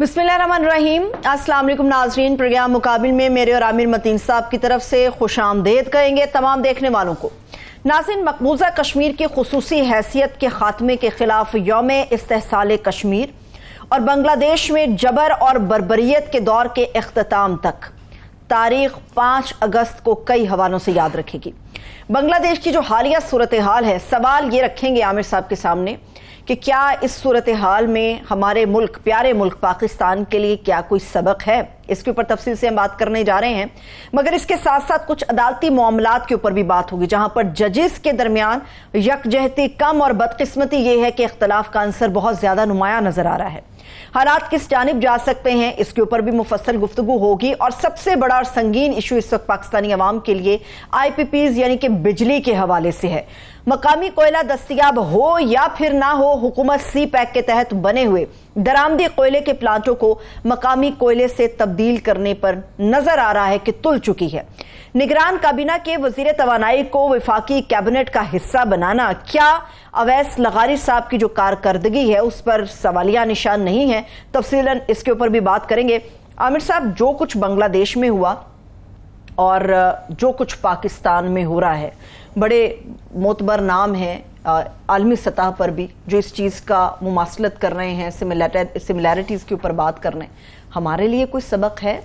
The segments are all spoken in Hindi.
बिस्मिल्लाहिर्रहमानिर्रहीम। अस्सलाम वालेकुम नाज़रीन। प्रोग्राम मुकाबिल में मेरे और आमिर मतीन साहब की तरफ से खुशामदेद कहेंगे तमाम देखने वालों को। नाज़रीन, मकबूजा कश्मीर की खुसूसी हैसियत के खात्मे के खिलाफ यौम इस्तेहसाल कश्मीर और बांग्लादेश में जबर और बर्बरियत के दौर के इख्तिताम तक तारीख 5 अगस्त को कई हवालों से याद रखेगी। बांग्लादेश की जो हालिया सूरत हाल है, सवाल ये रखेंगे आमिर साहब के सामने कि क्या इस सूरत हाल में हमारे मुल्क, प्यारे मुल्क पाकिस्तान के लिए क्या कोई सबक है। इसके ऊपर तफसील से हम बात करने जा रहे हैं, मगर इसके साथ साथ कुछ अदालती मामलात के ऊपर भी बात होगी, जहां पर जजेस के दरमियान यकजहती कम और बदकिस्मती ये है कि इख्तलाफ का अंसर बहुत ज्यादा नुमाया नजर आ रहा है। हालात किस जानिब जा सकते हैं, इसके ऊपर भी मुफस्सल गुफ्तगू होगी। और सबसे बड़ा और संगीन इशू इस वक्त पाकिस्तानी अवाम के लिए IPPs यानी कि बिजली के हवाले से है। मकामी कोयला दस्तयाब हो या फिर ना हो, हुकूमत CPEC के तहत बने हुए दरामदी कोयले के प्लांटों को मकामी कोयले से तब्दील करने पर नजर आ रहा है कि तुल चुकी है। निगरान काबीना के वजीर तवानाई को वफाकी कैबिनेट का हिस्सा बनाना क्या अवैस लगारी साहब की जो कारकर्दगी है उस पर सवालिया निशान नहीं है। तफसीलन इसके ऊपर भी बात करेंगे। आमिर साहब, जो कुछ बांग्लादेश में हुआ और जो कुछ पाकिस्तान में हो रहा है, बड़े मोतबर नाम हैं आलमी सतह पर भी जो इस चीज़ का मुमासलत कर रहे हैं, सिमिलैरिटीज़ के ऊपर बात कर रहे हैं। हमारे लिए कोई सबक है?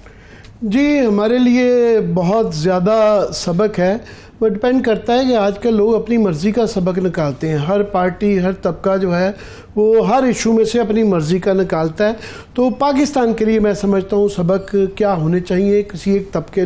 जी, हमारे लिए बहुत ज़्यादा सबक है। वो डिपेंड करता है कि आजकल लोग अपनी मर्ज़ी का सबक निकालते हैं। हर पार्टी, हर तबका जो है वो हर इशू में से अपनी मर्ज़ी का निकालता है। तो पाकिस्तान के लिए मैं समझता हूँ सबक क्या होने चाहिए, किसी एक तबके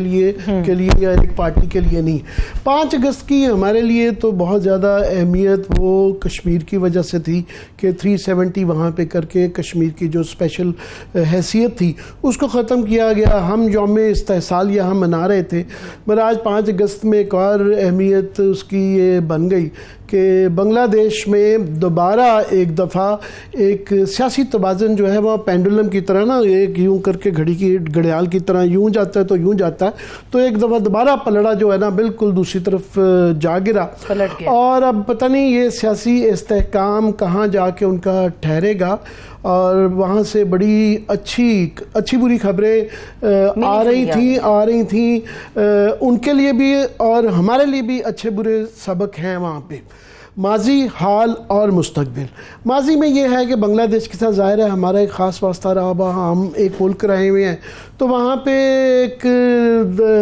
के लिए या एक पार्टी के लिए नहीं। 5 अगस्त की हमारे लिए तो बहुत ज़्यादा अहमियत वो कश्मीर की वजह से थी कि 370 वहाँ पे करके कश्मीर की जो स्पेशल हैसियत थी उसको ख़त्म किया गया। हम यौम इस्तेहसाल यहाँ मना रहे थे, मगर आज 5 अगस्त में एक और अहमियत उसकी ये बन गई कि बांग्लादेश में दोबारा एक दफ़ा एक सियासी तवाज़ुन जो है वह पेंडुलम की तरह ना, एक यूं करके घड़ी की घड़ियाल की तरह यूं जाता है तो यूं जाता है, तो एक दफ़ा दोबारा पलड़ा जो है ना बिल्कुल दूसरी तरफ जा गिरा। और अब पता नहीं ये सियासी इस्तेहकाम कहाँ जाके उनका ठहरेगा। और वहाँ से बड़ी अच्छी बुरी खबरें आ रही थी उनके लिए भी और हमारे लिए भी अच्छे बुरे सबक हैं वहाँ पे। माजी, हाल और मुस्तकबिल। माजी में ये है कि बांग्लादेश के साथ ज़ाहिर है हमारा एक ख़ास वास्ता रहा, वहाँ हम एक मुल्क रहे हुए हैं, तो वहाँ पे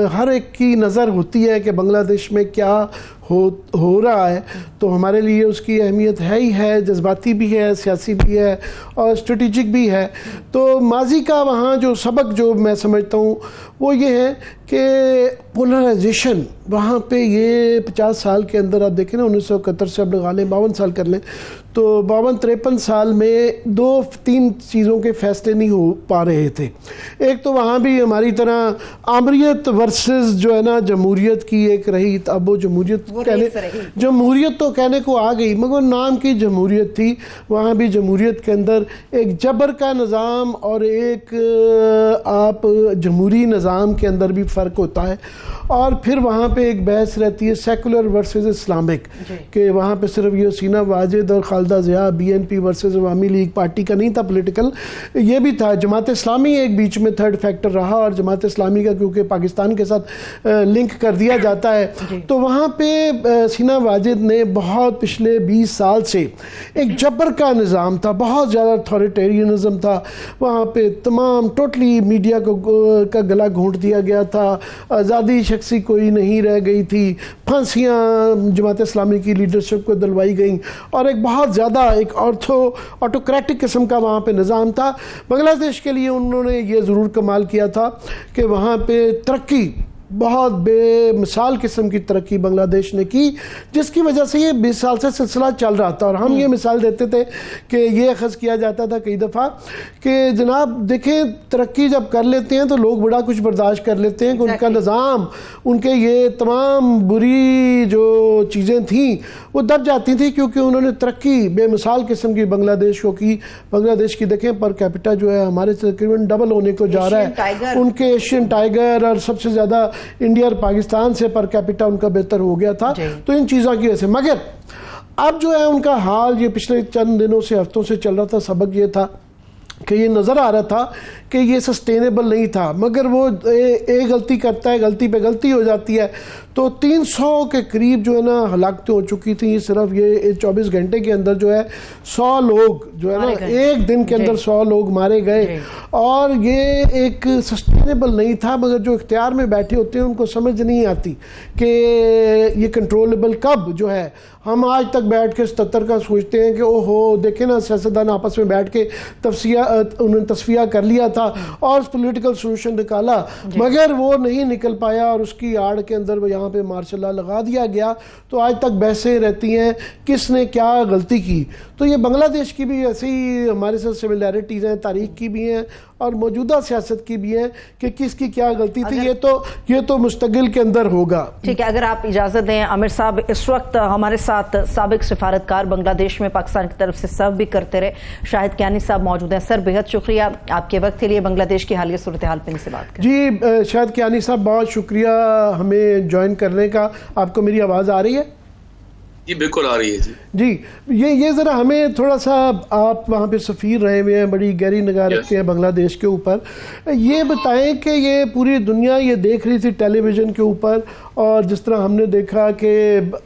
हर एक की नज़र होती है कि बांग्लादेश में क्या हो रहा है। तो हमारे लिए उसकी अहमियत है ही है, जज्बाती भी है, सियासी भी है और स्ट्रेटिजिक भी है। तो माजी का वहाँ जो सबक जो मैं समझता हूँ वो ये है कि पोलराइजेशन वहाँ पे ये 50 साल के अंदर आप देखें ना, 1971 से अब लगा लें 52 साल कर लें, तो 52-53 साल में 2-3 चीज़ों के फैसले नहीं हो पा रहे थे। एक तो वहाँ भी हमारी तरह आमरीत वर्सेस जो है ना जमहूरियत की एक रही। अब वो जमहूरियत तो कहने को आ गई, मगर नाम की जमहूरियत थी। वहाँ भी जमहूरियत के अंदर एक जबर का निज़ाम और एक आप जमहूरी निज़ाम के अंदर भी फ़र्क होता है। और फिर वहाँ पे एक बहस रहती है सेकुलर वर्सेस इस्लामिक, कि वहाँ पे सिर्फ ये हसीना वाजिद और खालिदा ज़िया BNP वर्सेस अवामी लीग पार्टी का नहीं था पॉलिटिकल, ये भी था। जमात इस्लामी एक बीच में थर्ड फैक्टर रहा और जमात इस्लामी का क्योंकि पाकिस्तान के साथ लिंक कर दिया जाता है, तो वहाँ पे हसीना वाजिद ने बहुत पिछले 20 साल से एक जबर का निज़ाम था, बहुत ज़्यादा अथॉरिटेरियनिज़म था वहाँ पे। तमाम टोटली मीडिया का गला घोंट दिया गया था, आज़ादी शख्सी कोई नहीं रह गई थी, फांसियाँ जमात इस्लामी की लीडरशिप को दिलवाई गई और एक बहुत ज़्यादा एक ऑटोक्रेटिक किस्म का वहाँ पे निज़ाम था। बांग्लादेश के लिए उन्होंने ये ज़रूर कमाल किया था कि वहाँ पे तरक्की, बहुत बेमिसाल किस्म की तरक्की बांग्लादेश ने की, जिसकी वजह से ये 20 साल से सिलसिला चल रहा था। और हम ये मिसाल देते थे कि ये अख़ज़ किया जाता था कई दफ़ा कि जनाब देखें, तरक्की जब कर लेते हैं तो लोग बड़ा कुछ बर्दाश्त कर लेते हैं कि उनका निज़ाम, उनके ये तमाम बुरी जो चीज़ें थीं वो दब जाती थी, क्योंकि उन्होंने तरक्की बेमिसाल किस्म की बांग्लादेश को की। बांग्लादेश की देखें पर कैपिटा जो है हमारे से तकरीबन डबल होने को जा रहा है। उनके एशियन टाइगर और सबसे ज़्यादा इंडिया और पाकिस्तान से पर कैपिटा उनका बेहतर हो गया था। तो इन चीज़ों की वजह से, मगर अब जो है उनका हाल ये पिछले चंद दिनों से, हफ्तों से चल रहा था। सबक ये था कि ये नज़र आ रहा था कि ये सस्टेनेबल नहीं था, मगर वो एक गलती करता है, गलती पे गलती हो जाती है। तो 300 के करीब जो है ना हलाकतें हो चुकी थी सिर्फ ये 24 घंटे के अंदर, जो है 100 लोग जो है ना एक दिन के अंदर 100 लोग मारे गए। और ये एक सस्टेनेबल नहीं था, मगर जो इख्तियार में बैठे होते हैं उनको समझ नहीं आती कि ये कंट्रोलेबल कब जो है। हम आज तक बैठ के 77 का सोचते हैं कि ओहो देखें ना, सियासतदान आपस में बैठ के उन्होंने तस्फिया कर लिया था और पॉलिटिकल सोल्यूशन निकाला, मगर वो नहीं निकल पाया और उसकी आड़ के अंदर वो यहाँ पे मार्शल लॉ लगा दिया गया। तो आज तक बहसें रहती हैं किसने क्या गलती की। तो ये बांग्लादेश की भी ऐसे ही हमारे साथ सिमिलैरिटीज़ हैं, तारीख की भी हैं और मौजूदा सियासत की भी हैं कि किसकी क्या गलती थी। ये तो मुस्तकिल के अंदर होगा। ठीक है, अगर आप इजाज़त दें आमिर साहब, इस वक्त हमारे साथ साबिक सिफारतकार बांग्लादेश में पाकिस्तान की तरफ से सर्व भी करते रहे शाहिद कियानी साहब मौजूद हैं। सर, बेहद शुक्रिया आपके वक्त के लिए। बांग्लादेश की हालिया सूरत हाल पर से बात करें। जी शाहिद कियानी साहब, बहुत शुक्रिया हमें ज्वाइन करने का। आपको मेरी आवाज़ आ रही है? जी बिल्कुल आ रही है जी। ये ज़रा हमें थोड़ा सा, आप वहाँ पे सफ़ीर रहे हुए हैं, बड़ी गहरी निगाह रखते हैं बांग्लादेश के ऊपर, ये बताएं कि ये पूरी दुनिया ये देख रही थी टेलीविज़न के ऊपर, और जिस तरह हमने देखा कि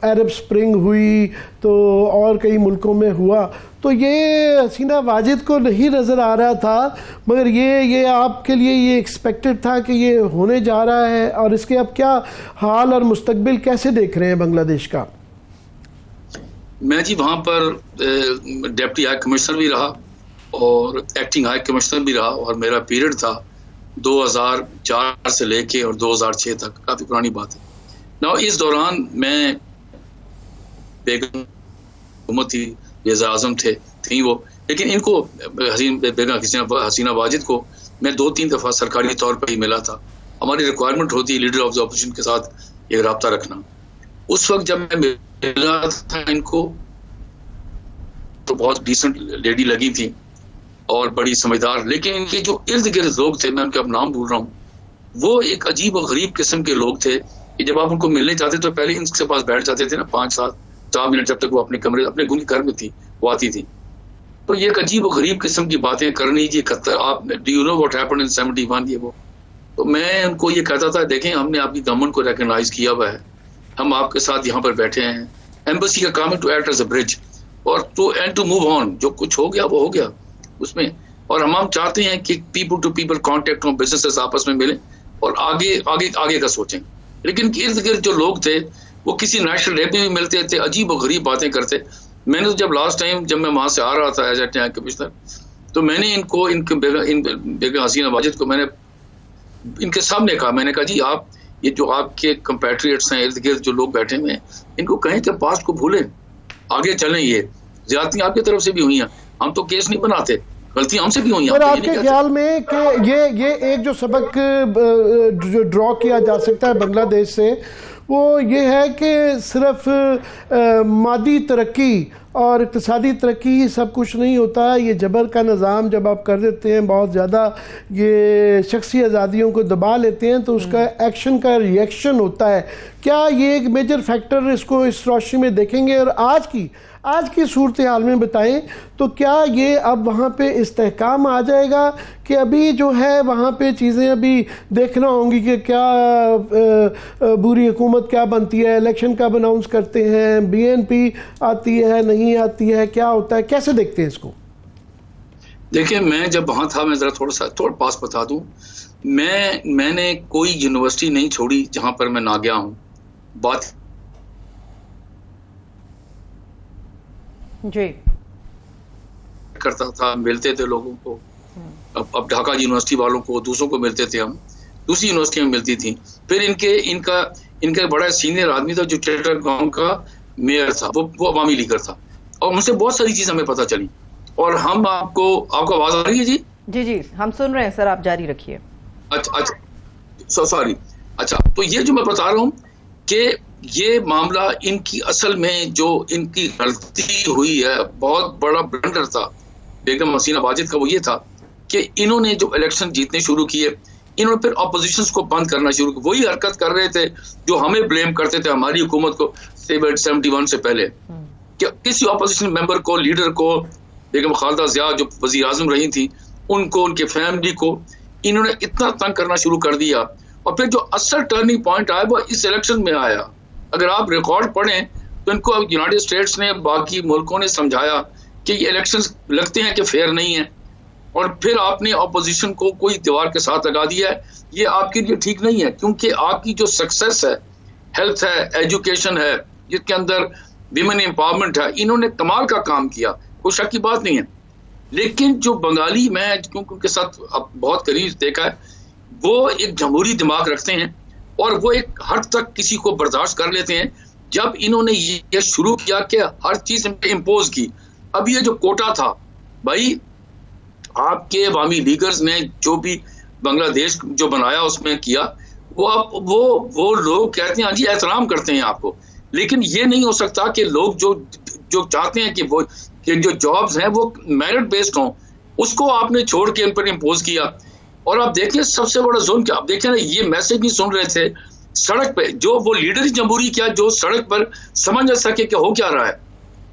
अरब स्प्रिंग हुई तो और कई मुल्कों में हुआ, तो ये हसीना वाजिद को नहीं नज़र आ रहा था, मगर ये आपके लिए ये एक्सपेक्टेड था कि ये होने जा रहा है, और इसके अब क्या हाल और मुस्तकबिल कैसे देख रहे हैं बांग्लादेश का? मैं जी वहाँ पर डिप्टी हाई कमिश्नर भी रहा और एक्टिंग हाई कमिश्नर भी रहा, और मेरा पीरियड था 2004 से लेके और 2006 तक, काफ़ी पुरानी बात है ना। इस दौरान मैं बेगम हुकूमत थी, वज़ीर आज़म थी वो, लेकिन इनको बेगम हसीना वाजिद को मैं 2-3 दफ़ा सरकारी तौर पर ही मिला था। हमारी रिक्वायरमेंट होती है लीडर ऑफ द अपोजिशन के साथ एक रब्ता रखना। उस वक्त जब मैं मिला था इनको तो बहुत डिसेंट लेडी लगी थी और बड़ी समझदार, लेकिन इनके जो इर्द गिर्द लोग थे, मैं उनका अब नाम भूल रहा हूँ, वो एक अजीब और गरीब किस्म के लोग थे कि जब आप उनको मिलने जाते तो पहले इनके पास बैठ जाते थे ना 5-7 मिनट, जब तक वो अपने कमरे अपने घर में थी वो आती थी। तो ये एक अजीब और गरीब किस्म की बातें करनी जी। आप do you know what happened in 71, ये वो। तो मैं उनको ये कहता था, देखें हमने आपकी गवर्नमेंट को रिकॉग्नाइज किया हुआ है, हम आपके साथ यहाँ पर बैठे हैं, एम्बेसी का काम है to act as a bridge और टू मूव ऑन। जो कुछ हो गया वो हो गया उसमें, और हम चाहते हैं कि पीपल टू पीपल कांटेक्ट हो, बिजनेसेस आपस में मिलें और आगे का सोचें। लेकिन इर्द गिर्द जो लोग थे वो किसी नेशनल डे पे भी मिलते थे, अजीब और गरीब बातें करते। मैंने तो जब लास्ट टाइम जब मैं वहां से आ रहा था एज ए कमिश्नर, तो मैंने इनको बेगम हसीना वाजिद को मैंने इनके सामने कहा, मैंने कहा जी आप ये जो आपके कंपैट्रियट्स हैं इर्द गिर्द जो लोग बैठे हुए हैं, इनको कहें कि पास्ट को भूलें, आगे चलें। ये ज्यादती आपकी तरफ से भी हुई हैं, हम तो केस नहीं बनाते, गलती हमसे भी हुई हैं। पर आपके ख्याल में कि ये एक जो सबक जो ड्रॉ किया जा सकता है बांग्लादेश से, वो ये है कि सिर्फ मादी तरक्की और इक़्तिसादी तरक्की ही सब कुछ नहीं होता है। ये जबर का निज़ाम जब आप कर देते हैं, बहुत ज़्यादा ये शख्सी आज़ादियों को दबा लेते हैं, तो उसका एक्शन का रिएक्शन होता है। क्या ये एक मेजर फैक्टर इसको इस रोशनी में देखेंगे? और आज की सूरत हाल में बताएं तो क्या ये अब वहाँ पे इस्तेहकाम आ जाएगा कि अभी जो है वहाँ पे चीज़ें अभी देखना होंगी कि क्या बुरी हुकूमत क्या बनती है, इलेक्शन कब अनाउंस करते हैं, BNP आती है नहीं आती है, क्या होता है, कैसे देखते हैं इसको? देखिए मैं जब वहाँ था, मैं ज़रा थोड़ा पास बता दूँ, मैंने कोई यूनिवर्सिटी नहीं छोड़ी जहाँ पर मैं ना गया हूँ। बात जी करता था, मिलते थे लोगों को। अब ढाका यूनिवर्सिटी वालों को, दूसरों को मिलते थे, हम दूसरी यूनिवर्सिटी में मिलती थी। फिर इनका बड़ा सीनियर आदमी था जो चेटर गांव का मेयर था, वो अवामी लीडर था, और मुझसे बहुत सारी चीजें हमें पता चली। और हम आपको आवाज आ रही है जी? जी हम सुन रहे हैं सर, आप जारी रखिए। अच्छा सॉरी। अच्छा, तो ये जो मैं बता रहा हूँ कि ये मामला इनकी असल में जो इनकी गलती हुई है, बहुत बड़ा ब्लंडर था बेगम हसीना वाजिद का, वो ये था कि इन्होंने जो इलेक्शन जीतने शुरू किए, इन्होंने फिर ऑपोजिशन को बंद करना शुरू किया। वही हरकत कर रहे थे जो हमें ब्लेम करते थे हमारी हुकूमत को 71 से पहले, कि किसी ऑपोजिशन मेंबर को, लीडर को, बेगम खालिदा जिया जो वज़ीर आज़म रही थी, उनको, उनके फैमिली को इन्होंने इतना तंग करना शुरू कर दिया। और फिर जो असल टर्निंग पॉइंट आया वो इस इलेक्शन में आया। अगर आप रिकॉर्ड पढ़ें तो इनको यूनाइटेड स्टेट्स ने, बाकी मुल्कों ने समझाया कि ये इलेक्शंस लगते हैं कि फेयर नहीं है, और फिर आपने अपोजिशन को कोई दीवार के साथ लगा दिया है। ये आपके लिए ठीक नहीं है, क्योंकि आपकी जो सक्सेस है, हेल्थ है, एजुकेशन है, जिसके अंदर विमेन एम्पावरमेंट है, इन्होंने कमाल का काम किया, कोई शक की बात नहीं है। लेकिन जो बंगाली, मैं क्योंकि उनके साथ बहुत करीब देखा है, वो एक जमहूरी दिमाग रखते हैं और वो एक हद तक किसी को बर्दाश्त कर लेते हैं। जब इन्होंने ये शुरू किया कि हर चीज इम्पोज की, अब ये जो कोटा था भाई, आपके अवामी लीगर्स ने जो भी बांग्लादेश जो बनाया उसमें किया, वो लोग कहते हैं हाँ जी एहतराम करते हैं आपको, लेकिन ये नहीं हो सकता कि लोग जो चाहते हैं कि जो जॉब्स हैं वो मेरिट बेस्ड हों, उसको आपने छोड़ के इन पर इम्पोज किया। और आप देखिए सबसे बड़ा जुल्म क्या, आप देखिए ना, ये मैसेज नहीं सुन रहे थे सड़क पे, जो वो लीडर ही जमहूरी क्या जो सड़क पर समझ न सके कि हो क्या रहा है,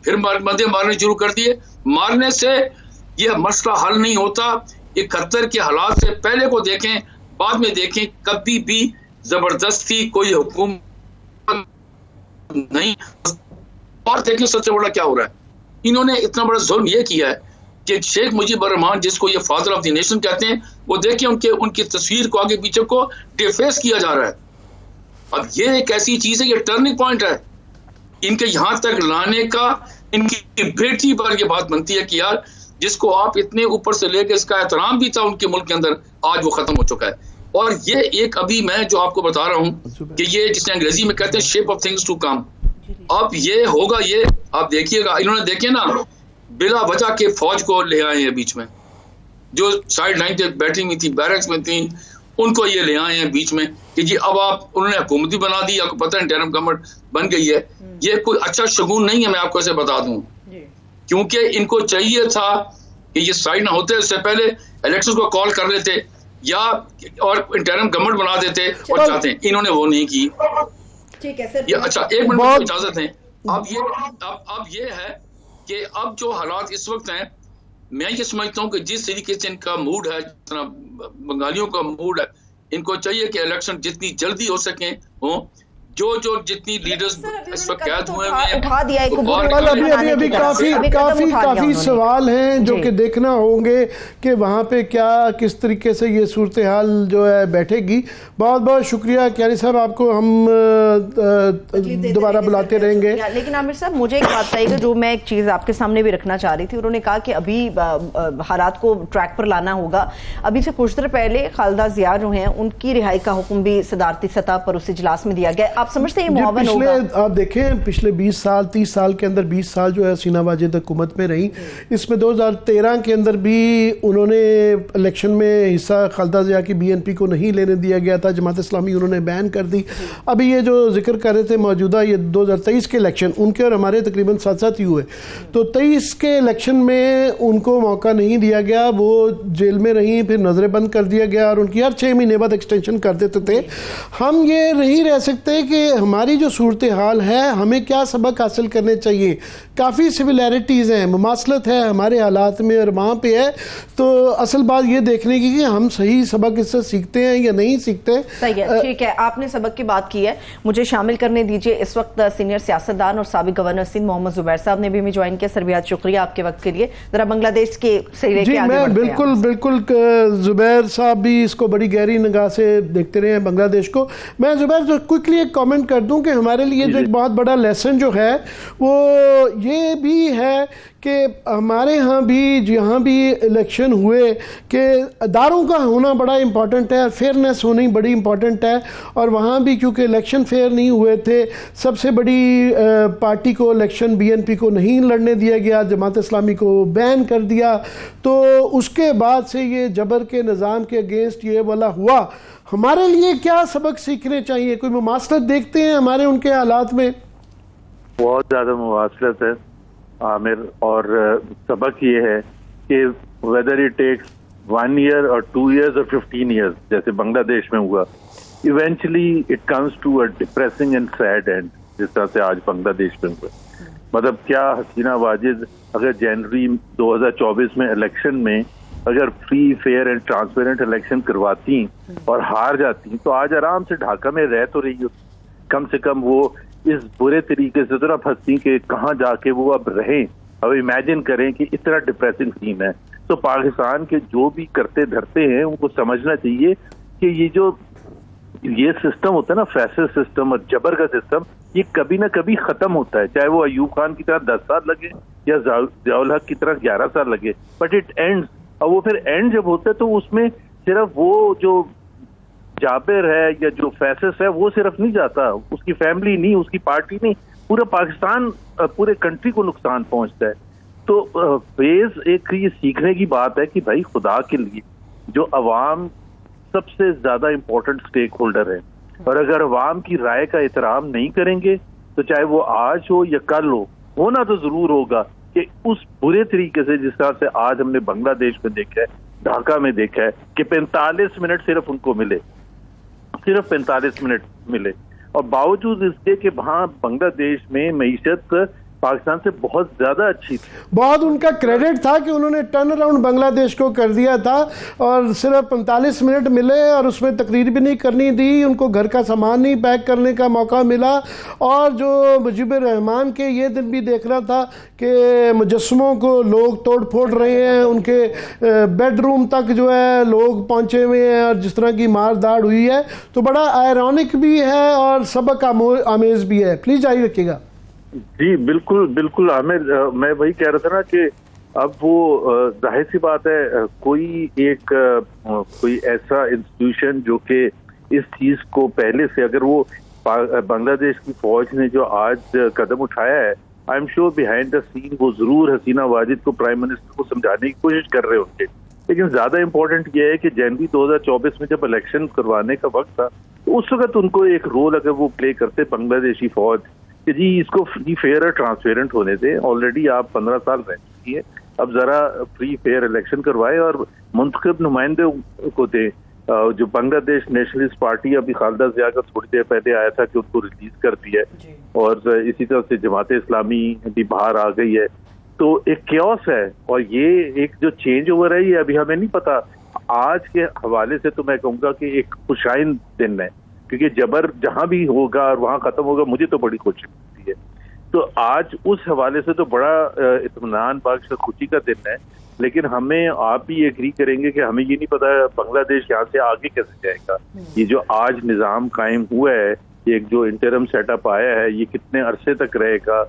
फिर बंदे मारने शुरू कर दिए। मारने से यह मसला हल नहीं होता। 71 के हालात से पहले को देखें, बाद में देखें, कभी भी जबरदस्ती कोई हुकूमत नहीं। और देखिए सबसे बड़ा क्या हो रहा है, इन्होंने इतना बड़ा जुल्म यह किया है कि शेख मुजीबुर रहमान, जिसको ये फादर ऑफ द नेशन कहते हैं, वो देखिए उनकी तस्वीर को आगे पीछे को डिफेस किया जा रहा है। अब ये एक ऐसी चीज है, ये टर्निंग पॉइंट है इनके यहां तक लाने का। इनकी बेटी पर ये बात बनती है कि यार जिसको आप इतने ऊपर से लेकर, इसका एहतराम भी था उनके मुल्क के अंदर, आज वो खत्म हो चुका है। और ये एक अभी मैं जो आपको बता रहा हूं कि ये जिसे अंग्रेजी में कहते हैं shape of things to come, अब ये होगा, ये आप देखिएगा। इन्होंने देखे ना, बिला वजह के फौज को ले आए हैं बीच में, जो साइड लाइन पे बैठी हुई थी, बैरक्स में थी, उनको ये ले आए हैं बीच में कि जी अब आप, उन्होंने हुकूमत भी बना दी, आपको पता है इंटरिम गवर्नमेंट बन गई है। ये कोई अच्छा शगुन नहीं है, मैं आपको ऐसे बता दूं, क्योंकि इनको चाहिए था कि ये साइड ना होते, उससे पहले इलेक्शन को कॉल कर लेते या और इंटरिम गवर्नमेंट बना देते और चाहते हैं, इन्होंने वो नहीं की। ठीक है सर, ये अच्छा एक मिनट इजाजत है। अब ये है कि अब जो हालात इस वक्त हैं, मैं ये समझता हूँ कि जिस तरीके से इनका मूड है, जितना बंगालियों का मूड है, इनको चाहिए कि इलेक्शन जितनी जल्दी हो सके हो। जो जितनी लीडर्स इस वक्त कैद हुए हैं, उठा दिया एक अभी काफी सवाल हैं जो कि देखना होंगे कि वहाँ पे क्या किस तरीके से ये सूरत हाल जो है बैठेगी। बहुत बहुत शुक्रिया क्यानी साहब, आपको हम दोबारा बुलाते रहेंगे। लेकिन आमिर साहब मुझे एक बात बताइएगा, जो मैं एक चीज़ आपके सामने भी रखना चाह रही थी। उन्होंने कहा कि अभी हालात को ट्रैक पर लाना होगा। अभी से कुछ देर पहले खालिदा जिया जो हैं, उनकी रिहाई का हुक्म भी सदारती सतह पर उस इजलास में दिया गया। आप समझते हैं मुआवन होगा? आप देखें पिछले 20 साल 30 साल के अंदर 20 साल जो है हसीना वाजिद हुकूमत में रही। इसमें 2013 के अंदर भी उन्होंने इलेक्शन में हिस्सा खालिदा जिया की BNP को नहीं लेने दिया गया था, जमात इस्लामी उन्होंने बैन कर दी। अभी ये जो जिक्र कर रहे थे मौजूदा ये 2023 के इलेक्शन, उनके और हमारे तकरीबन साथ साथ ही हुए, तो 23 के इलेक्शन में उनको मौका नहीं दिया गया, वो जेल में रही, फिर नजरें बंद कर दिया गया और उनकी हर 6 महीने बाद एक्सटेंशन कर देते थे। हम ये नहीं रह सकते कि हमारी जो सूरत हाल है, हमें क्या सबक हासिल करने चाहिए। काफ़ी सिमिलैरिटीज़ हैं, मुमासलत है हमारे हालात में और वहाँ पे है। तो असल बात ये देखने की कि हम सही सबक इससे सीखते हैं या नहीं सीखते। सही है, ठीक है, आपने सबक की बात की है, मुझे शामिल करने दीजिए। इस वक्त सीनियर सियासतदान और साबिक गवर्नर सिंध मोहम्मद जुबैर साहब ने भी हमें ज्वाइन किया। सर बेहद शुक्रिया आपके वक्त के लिए। जरा बांग्लादेश के जी मैं बिल्कुल जुबैर साहब भी इसको बड़ी गहरी निगाह से देखते रहे हैं बांग्लादेश को। मैं जुबैर जो क्विकली एक कमेंट कर दूं कि हमारे लिए जो एक बहुत बड़ा लेसन जो है वो ये भी है कि हमारे यहाँ भी जहाँ भी इलेक्शन हुए कि अदारों का होना बड़ा इम्पॉर्टेंट है, फेयरनेस होनी बड़ी इम्पॉर्टेंट है। और वहाँ भी क्योंकि इलेक्शन फेयर नहीं हुए थे, सबसे बड़ी पार्टी को इलेक्शन BNP को नहीं लड़ने दिया गया, जमात इस्लामी को बैन कर दिया। तो उसके बाद से ये जबर के निज़ाम के अगेंस्ट ये वाला हुआ। हमारे लिए क्या सबक सीखने चाहिए? कोई मुमासलत देखते हैं हमारे उनके हालात में? बहुत ज़्यादा मुमासलत है आमिर, और सबक ये है कि वेदर इट टेक्स 1 year और 2 years और 15 years, जैसे बांग्लादेश में हुआ, eventually it comes to a depressing and sad end, जिस तरह से आज बांग्लादेश में हुआ। मतलब क्या हसीना वाजिद अगर जनवरी 2024 में इलेक्शन में अगर free fair and transparent election करवाती और हार जाती तो आज आराम से ढाका में रह तो रही होती। कम से कम वो इस बुरे तरीके से तो ना फंसती कि कहाँ जाके वो अब रहें। अब इमेजिन करें कि इतना डिप्रेसिंग सीन है। तो पाकिस्तान के जो भी करते धरते हैं उनको समझना चाहिए कि ये सिस्टम होता है ना, फैसिस्ट सिस्टम और जबर का सिस्टम, ये कभी ना कभी खत्म होता है, चाहे वो अयूब खान की तरह 10 साल लगे या ज़ियाउल हक की तरह 11 साल लगे, बट इट एंड्स। और वो फिर एंड जब होता है तो उसमें सिर्फ वो जो जाबिर है या जो फैसिस्ट है वो सिर्फ नहीं जाता, उसकी फैमिली नहीं, उसकी पार्टी नहीं, पूरा पाकिस्तान, पूरे कंट्री को नुकसान पहुंचता है। तो फेज एक ये सीखने की बात है कि भाई खुदा के लिए जो अवाम सबसे ज्यादा इंपॉर्टेंट स्टेक होल्डर है, और अगर अवाम की राय का एहतराम नहीं करेंगे तो चाहे वो आज हो या कल हो, होना तो जरूर होगा कि उस बुरे तरीके से जिस तरह से आज हमने बांग्लादेश में देखा है, ढाका में देखा है कि 45 मिनट सिर्फ उनको मिले, सिर्फ 45 मिनट मिले, और बावजूद इसके कि वहां बांग्लादेश में मईशत पाकिस्तान से बहुत ज्यादा अच्छी थी। बहुत उनका क्रेडिट था कि उन्होंने टर्न अराउंड बांग्लादेश को कर दिया था, और सिर्फ 45 मिनट मिले और उसमें तकरीर भी नहीं करनी दी, उनको घर का सामान नहीं पैक करने का मौका मिला। और जो मुजीबुर रहमान के ये दिन भी देख रहा था कि मुजस्समों को लोग तोड़ फोड़ रहे हैं, उनके बेडरूम तक जो है लोग पहुंचे हुए हैं और जिस तरह की मार दाड़ हुई है, तो बड़ा आयरॉनिक भी है और सबक आमेज भी है। प्लीज जारी रखिएगा। जी बिल्कुल बिल्कुल आमिर, मैं वही कह रहा था ना कि अब वो जाहिर सी बात है, कोई ऐसा इंस्टीट्यूशन जो कि इस चीज को पहले से, अगर वो बांग्लादेश की फौज ने जो आज कदम उठाया है, I am sure behind the scene वो जरूर हसीना वाजिद को, प्राइम मिनिस्टर को समझाने की कोशिश कर रहे होंगे। लेकिन ज्यादा इंपॉर्टेंट ये है कि जनवरी 2024 में जब इलेक्शन करवाने का वक्त था, तो उस वक्त उनको एक रोल अगर वो प्ले करते बांग्लादेशी फौज कि जी इसको फ्री फेयर और ट्रांसपेरेंट होने दें, ऑलरेडी आप 15 साल रह चुकी है, अब जरा फ्री फेयर इलेक्शन करवाए और मुंतखब नुमाइंदे को दें। जो बांग्लादेश नेशनलिस्ट पार्टी, अभी खालिदा जिया का थोड़ी देर पहले आया था कि उनको रिलीज कर दिया है, और इसी तरह से जमात इस्लामी भी बाहर आ गई है। तो एक क्योस है, और ये एक जो चेंज ओवर है ये अभी हमें नहीं पता। आज के हवाले से तो मैं कहूँगा कि एक खुशाइन दिन है, क्योंकि जबर जहां भी होगा और वहां खत्म होगा, मुझे तो बड़ी खुशी मिलती है। तो आज उस हवाले से तो बड़ा इत्मीनान बख्श खुशी का दिन है। लेकिन हमें, आप भी एग्री करेंगे कि हमें ये नहीं पता बांग्लादेश यहाँ से आगे कैसे जाएगा। ये जो आज निज़ाम कायम हुआ है, एक जो इंटरम सेटअप आया है, ये कितने अरसे तक रहेगा,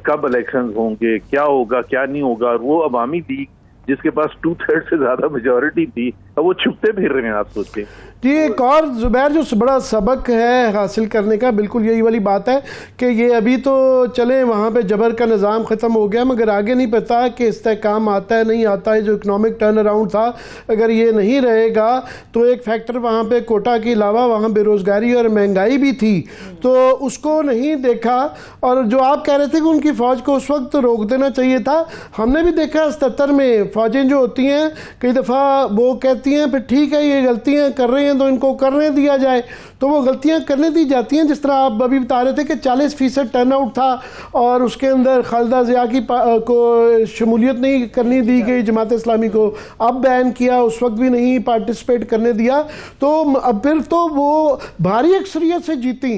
कब इलेक्शन होंगे, क्या होगा क्या नहीं होगा। और वो अवामी लीग जिसके पास 2/3 से ज्यादा मेजोरिटी थी, अब वो छुपते फिर रहे हैं। आप सोचें जी, एक और जुबैर जो बड़ा सबक है हासिल करने का, बिल्कुल यही वाली बात है कि ये अभी तो चले वहाँ पे जबर का निज़ाम ख़त्म हो गया, मगर आगे नहीं पता कि इस्तेहकाम आता है नहीं आता है। जो इकनॉमिक टर्न अराउंड था, अगर ये नहीं रहेगा तो एक फैक्टर वहाँ पे कोटा के अलावा वहाँ बेरोज़गारी और महंगाई भी थी, तो उसको नहीं देखा। और जो आप कह रहे थे कि उनकी फ़ौज को उस वक्त रोक देना चाहिए था, हमने भी देखा 77 में फ़ौजें जो होती हैं कई दफ़ा वो कहती हैं फिर ठीक है ये गलतियाँ कर रहे हैं तो इनको करने दिया जाए, तो वो गलतियां करने दी जाती हैं। जिस तरह आप अभी बता रहे थे कि 40% टर्नआउट था और उसके अंदर खालिदा जिया की को शमूलियत नहीं करनी दी गई, जमात इस्लामी को अब बैन किया, उस वक्त भी नहीं पार्टिसिपेट करने दिया। तो अब फिर तो वो भारी अक्सरियत से जीती,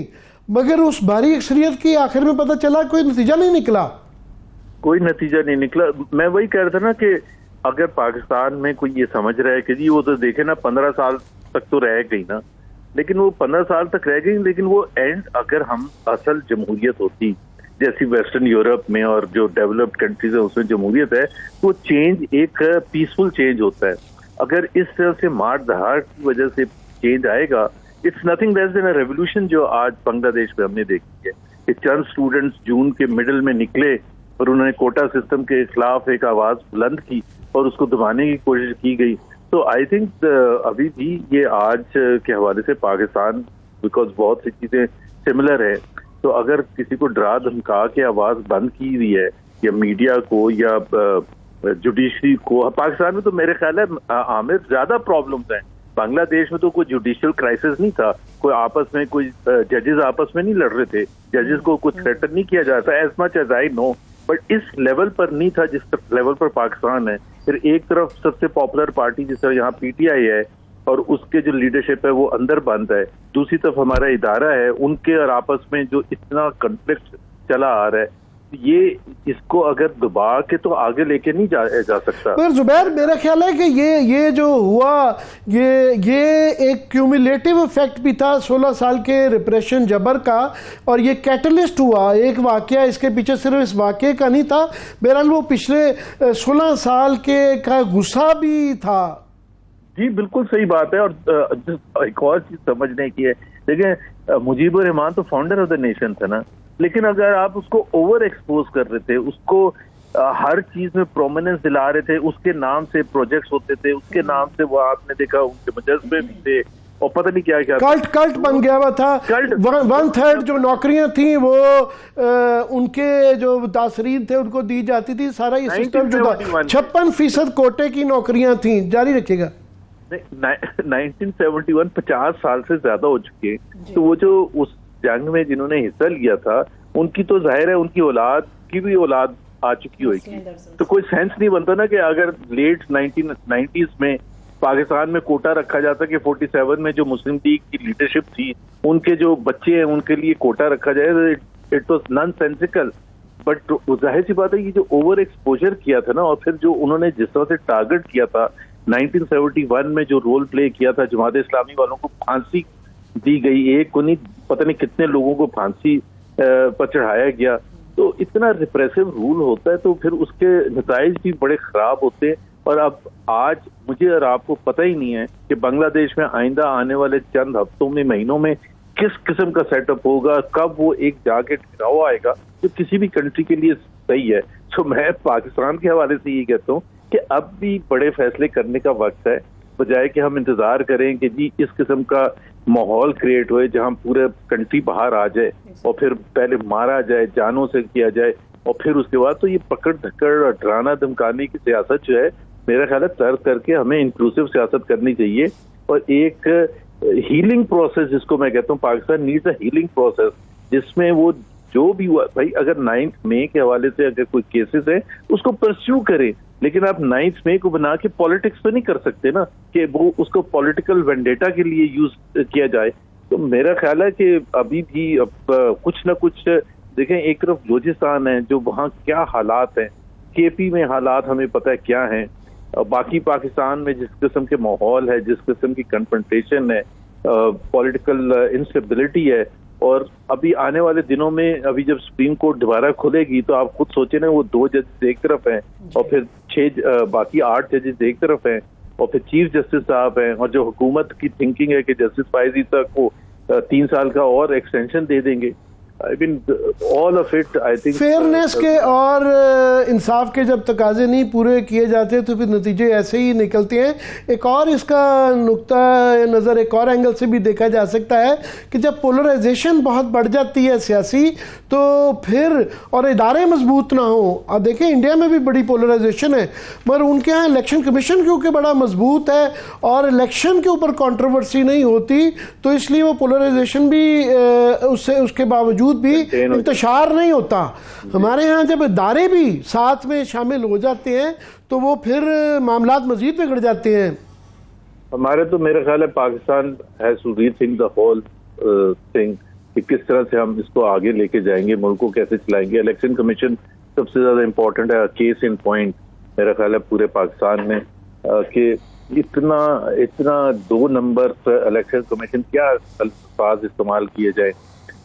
मगर उस भारी अक्सरियत की आखिर में पता चला कोई नतीजा नहीं निकला, कोई नतीजा नहीं निकला। मैं वही कह रहा था ना कि अगर पाकिस्तान में कोई ये समझ रहा है कि जी वो तो देखे ना 15 साल तक तो रह गई ना, लेकिन वो 15 साल तक रह गई, लेकिन वो एंड अगर हम असल जमहूरियत होती जैसी वेस्टर्न यूरोप में और जो डेवलप्ड कंट्रीज है उसमें जमहूरियत है, तो चेंज एक पीसफुल चेंज होता है। अगर इस तरह से मार दहाड़ की वजह से चेंज आएगा, it's nothing less than a revolution जो आज बांग्लादेश में हमने देखी है कि चंद स्टूडेंट्स जून के मिडिल में निकले और उन्होंने कोटा सिस्टम के खिलाफ एक आवाज बुलंद की और उसको दबाने की कोशिश की गई। तो आई थिंक अभी भी ये आज के हवाले से पाकिस्तान, बिकॉज बहुत सी चीजें सिमिलर है, तो अगर किसी को डरा धमका के आवाज बंद की हुई है या मीडिया को या जुडिशरी को, पाकिस्तान में तो मेरे ख्याल है आमिर ज्यादा प्रॉब्लम्स हैं। बांग्लादेश में तो कोई जुडिशियल क्राइसिस नहीं था, कोई आपस में कोई जजेस आपस में नहीं लड़ रहे थे, जजेस को कुछ थ्रेटन नहीं किया जाता, as much as I know, but इस लेवल पर नहीं था जिस लेवल पर पाकिस्तान है। फिर एक तरफ सबसे पॉपुलर पार्टी जिस तरह यहाँ पीटीआई है और उसके जो लीडरशिप है वो अंदर बंद है, दूसरी तरफ हमारा इदारा है, उनके और आपस में जो इतना कॉन्फ्लिक्ट चला आ रहा है, ये इसको अगर दबा के तो आगे लेके नहीं जा सकता। पर जुबैर, मेरा ख्याल है कि ये जो हुआ ये एक क्यूमुलेटिव इफेक्ट भी था 16 साल के रिप्रेशन जबर का, और ये कैटलिस्ट हुआ एक वाकया, इसके पीछे सिर्फ इस वाकये का नहीं था, बहरहाल वो पिछले 16 साल के का गुस्सा भी था। जी बिल्कुल सही बात है। और एक और चीज समझने की है, देखिए मुजीबुर रहमान तो फाउंडर ऑफ द नेशन था ना, लेकिन अगर आप उसको ओवर एक्सपोज कर रहे थे, उसको हर चीज में प्रोमिनेंस दिला रहे थे, उसके नाम से प्रोजेक्ट्स होते थे, उसके नाम से वो आपने देखा उनके मजस्बे भी थे और पता नहीं क्या क्या कल्ट बन गया हुआ था। 1/3 जो नौकरियां थी वो उनके जो दासरीन थे उनको दी जाती थी, सारा ये सिस्टम जो था 56% कोटे की नौकरियां थी। जारी रखिएगा। 1971 50 साल से ज्यादा हो चुके हैं, तो वो जो उस जंग में जिन्होंने हिस्सा लिया था उनकी तो जाहिर है उनकी औलाद की भी औलाद आ चुकी होगी, तो कोई सेंस नहीं बनता ना कि अगर लेट 1990s में पाकिस्तान में कोटा रखा जाता कि 47 में जो मुस्लिम लीग की लीडरशिप थी उनके जो बच्चे हैं उनके लिए कोटा रखा जाए, इट वाज नॉनसेंसिकल। बट जाहिर सी बात है ये जो ओवर एक्सपोजर किया था ना, और फिर जो उन्होंने जिस तरह से टारगेट किया था 1971 में, जो रोल प्ले किया था, जमात इस्लामी वालों को फांसी दी गई, एक को नहीं पता नहीं कितने लोगों को फांसी पर चढ़ाया गया, तो इतना रिप्रेसिव रूल होता है तो फिर उसके नताइज भी बड़े खराब होते हैं। और अब आज मुझे और आपको पता ही नहीं है कि बांग्लादेश में आइंदा आने वाले चंद हफ्तों में, महीनों में किस किस्म का सेटअप होगा, कब वो एक जाके ठहराव आएगा जो किसी भी कंट्री के लिए सही है। तो मैं पाकिस्तान के हवाले से ये कहता हूँ कि अब भी बड़े फैसले करने का वक्त है, बजाय कि हम इंतजार करें कि जी इस किस्म का माहौल क्रिएट होए जहां पूरे कंट्री बाहर आ जाए और फिर पहले मारा जाए, जानों से किया जाए, और फिर उसके बाद तो ये पकड़ धक्कड़ और डराना धमकाने की सियासत जो है, मेरा ख्याल है तर्क करके हमें इंक्लूसिव सियासत करनी चाहिए। और एक हीलिंग प्रोसेस जिसको मैं कहता हूँ, Pakistan needs a healing process, जिसमें वो जो भी हुआ भाई, अगर 9 मई के हवाले से अगर कोई केसेस है उसको परस्यू करें, लेकिन आप 9 मई को बना के पॉलिटिक्स तो नहीं कर सकते ना कि वो उसको पॉलिटिकल वेंडेटा के लिए यूज किया जाए। तो मेरा ख्याल है कि अभी भी अब कुछ ना कुछ देखें, एक तरफ बलूचिस्तान है जो वहाँ क्या हालात हैं, केपी में हालात हमें पता है क्या हैं, बाकी पाकिस्तान में जिस किस्म के माहौल है, जिस किस्म की कन्फ्रंटेशन है, पॉलिटिकल इंस्टेबिलिटी है, और अभी आने वाले दिनों में अभी जब सुप्रीम कोर्ट दोबारा खुलेगी तो आप खुद सोचे ना, वो 2 जजेस एक तरफ हैं और फिर 6 बाकी 8 जजेस एक तरफ हैं, और फिर चीफ जस्टिस साहब हैं, और जो हुकूमत की थिंकिंग है कि जस्टिस फाइज ईसा को 3 साल का और एक्सटेंशन दे देंगे। I mean all of it, I think fairness के और इंसाफ के जब तकाजे नहीं पूरे किए जाते तो फिर नतीजे ऐसे ही निकलते हैं। एक और इसका नुक्ता नज़र एक और एंगल से भी देखा जा सकता है कि जब पोलराइजेशन बहुत बढ़ जाती है सियासी, तो फिर और इदारे मजबूत ना हो, अब देखें इंडिया में भी बड़ी पोलराइजेशन है, मगर उनके यहाँ इलेक्शन कमीशन क्योंकि बड़ा मजबूत है और इलेक्शन के ऊपर कंट्रोवर्सी नहीं होती, तो इसलिए वो पोलराइजेशन भी उसके बावजूद भी इंतशार नहीं होता। हमारे यहाँ जब इदारे भी साथ में शामिल हो जाते हैं तो वो फिर मामलात मजीद बिगड़ जाते हैं। हमारे तो मेरा ख्याल है Pakistan has to rethink the whole thing कि किस तरह से हम इसको आगे लेके जाएंगे, मुल्क को कैसे चलाएंगे। इलेक्शन कमीशन सबसे ज्यादा इम्पोर्टेंट है, केस इन पॉइंट मेरा ख्याल है पूरे पाकिस्तान में, कि इतना 2 नंबर इलेक्शन कमीशन, क्या अल्फाज इस्तेमाल किए जाए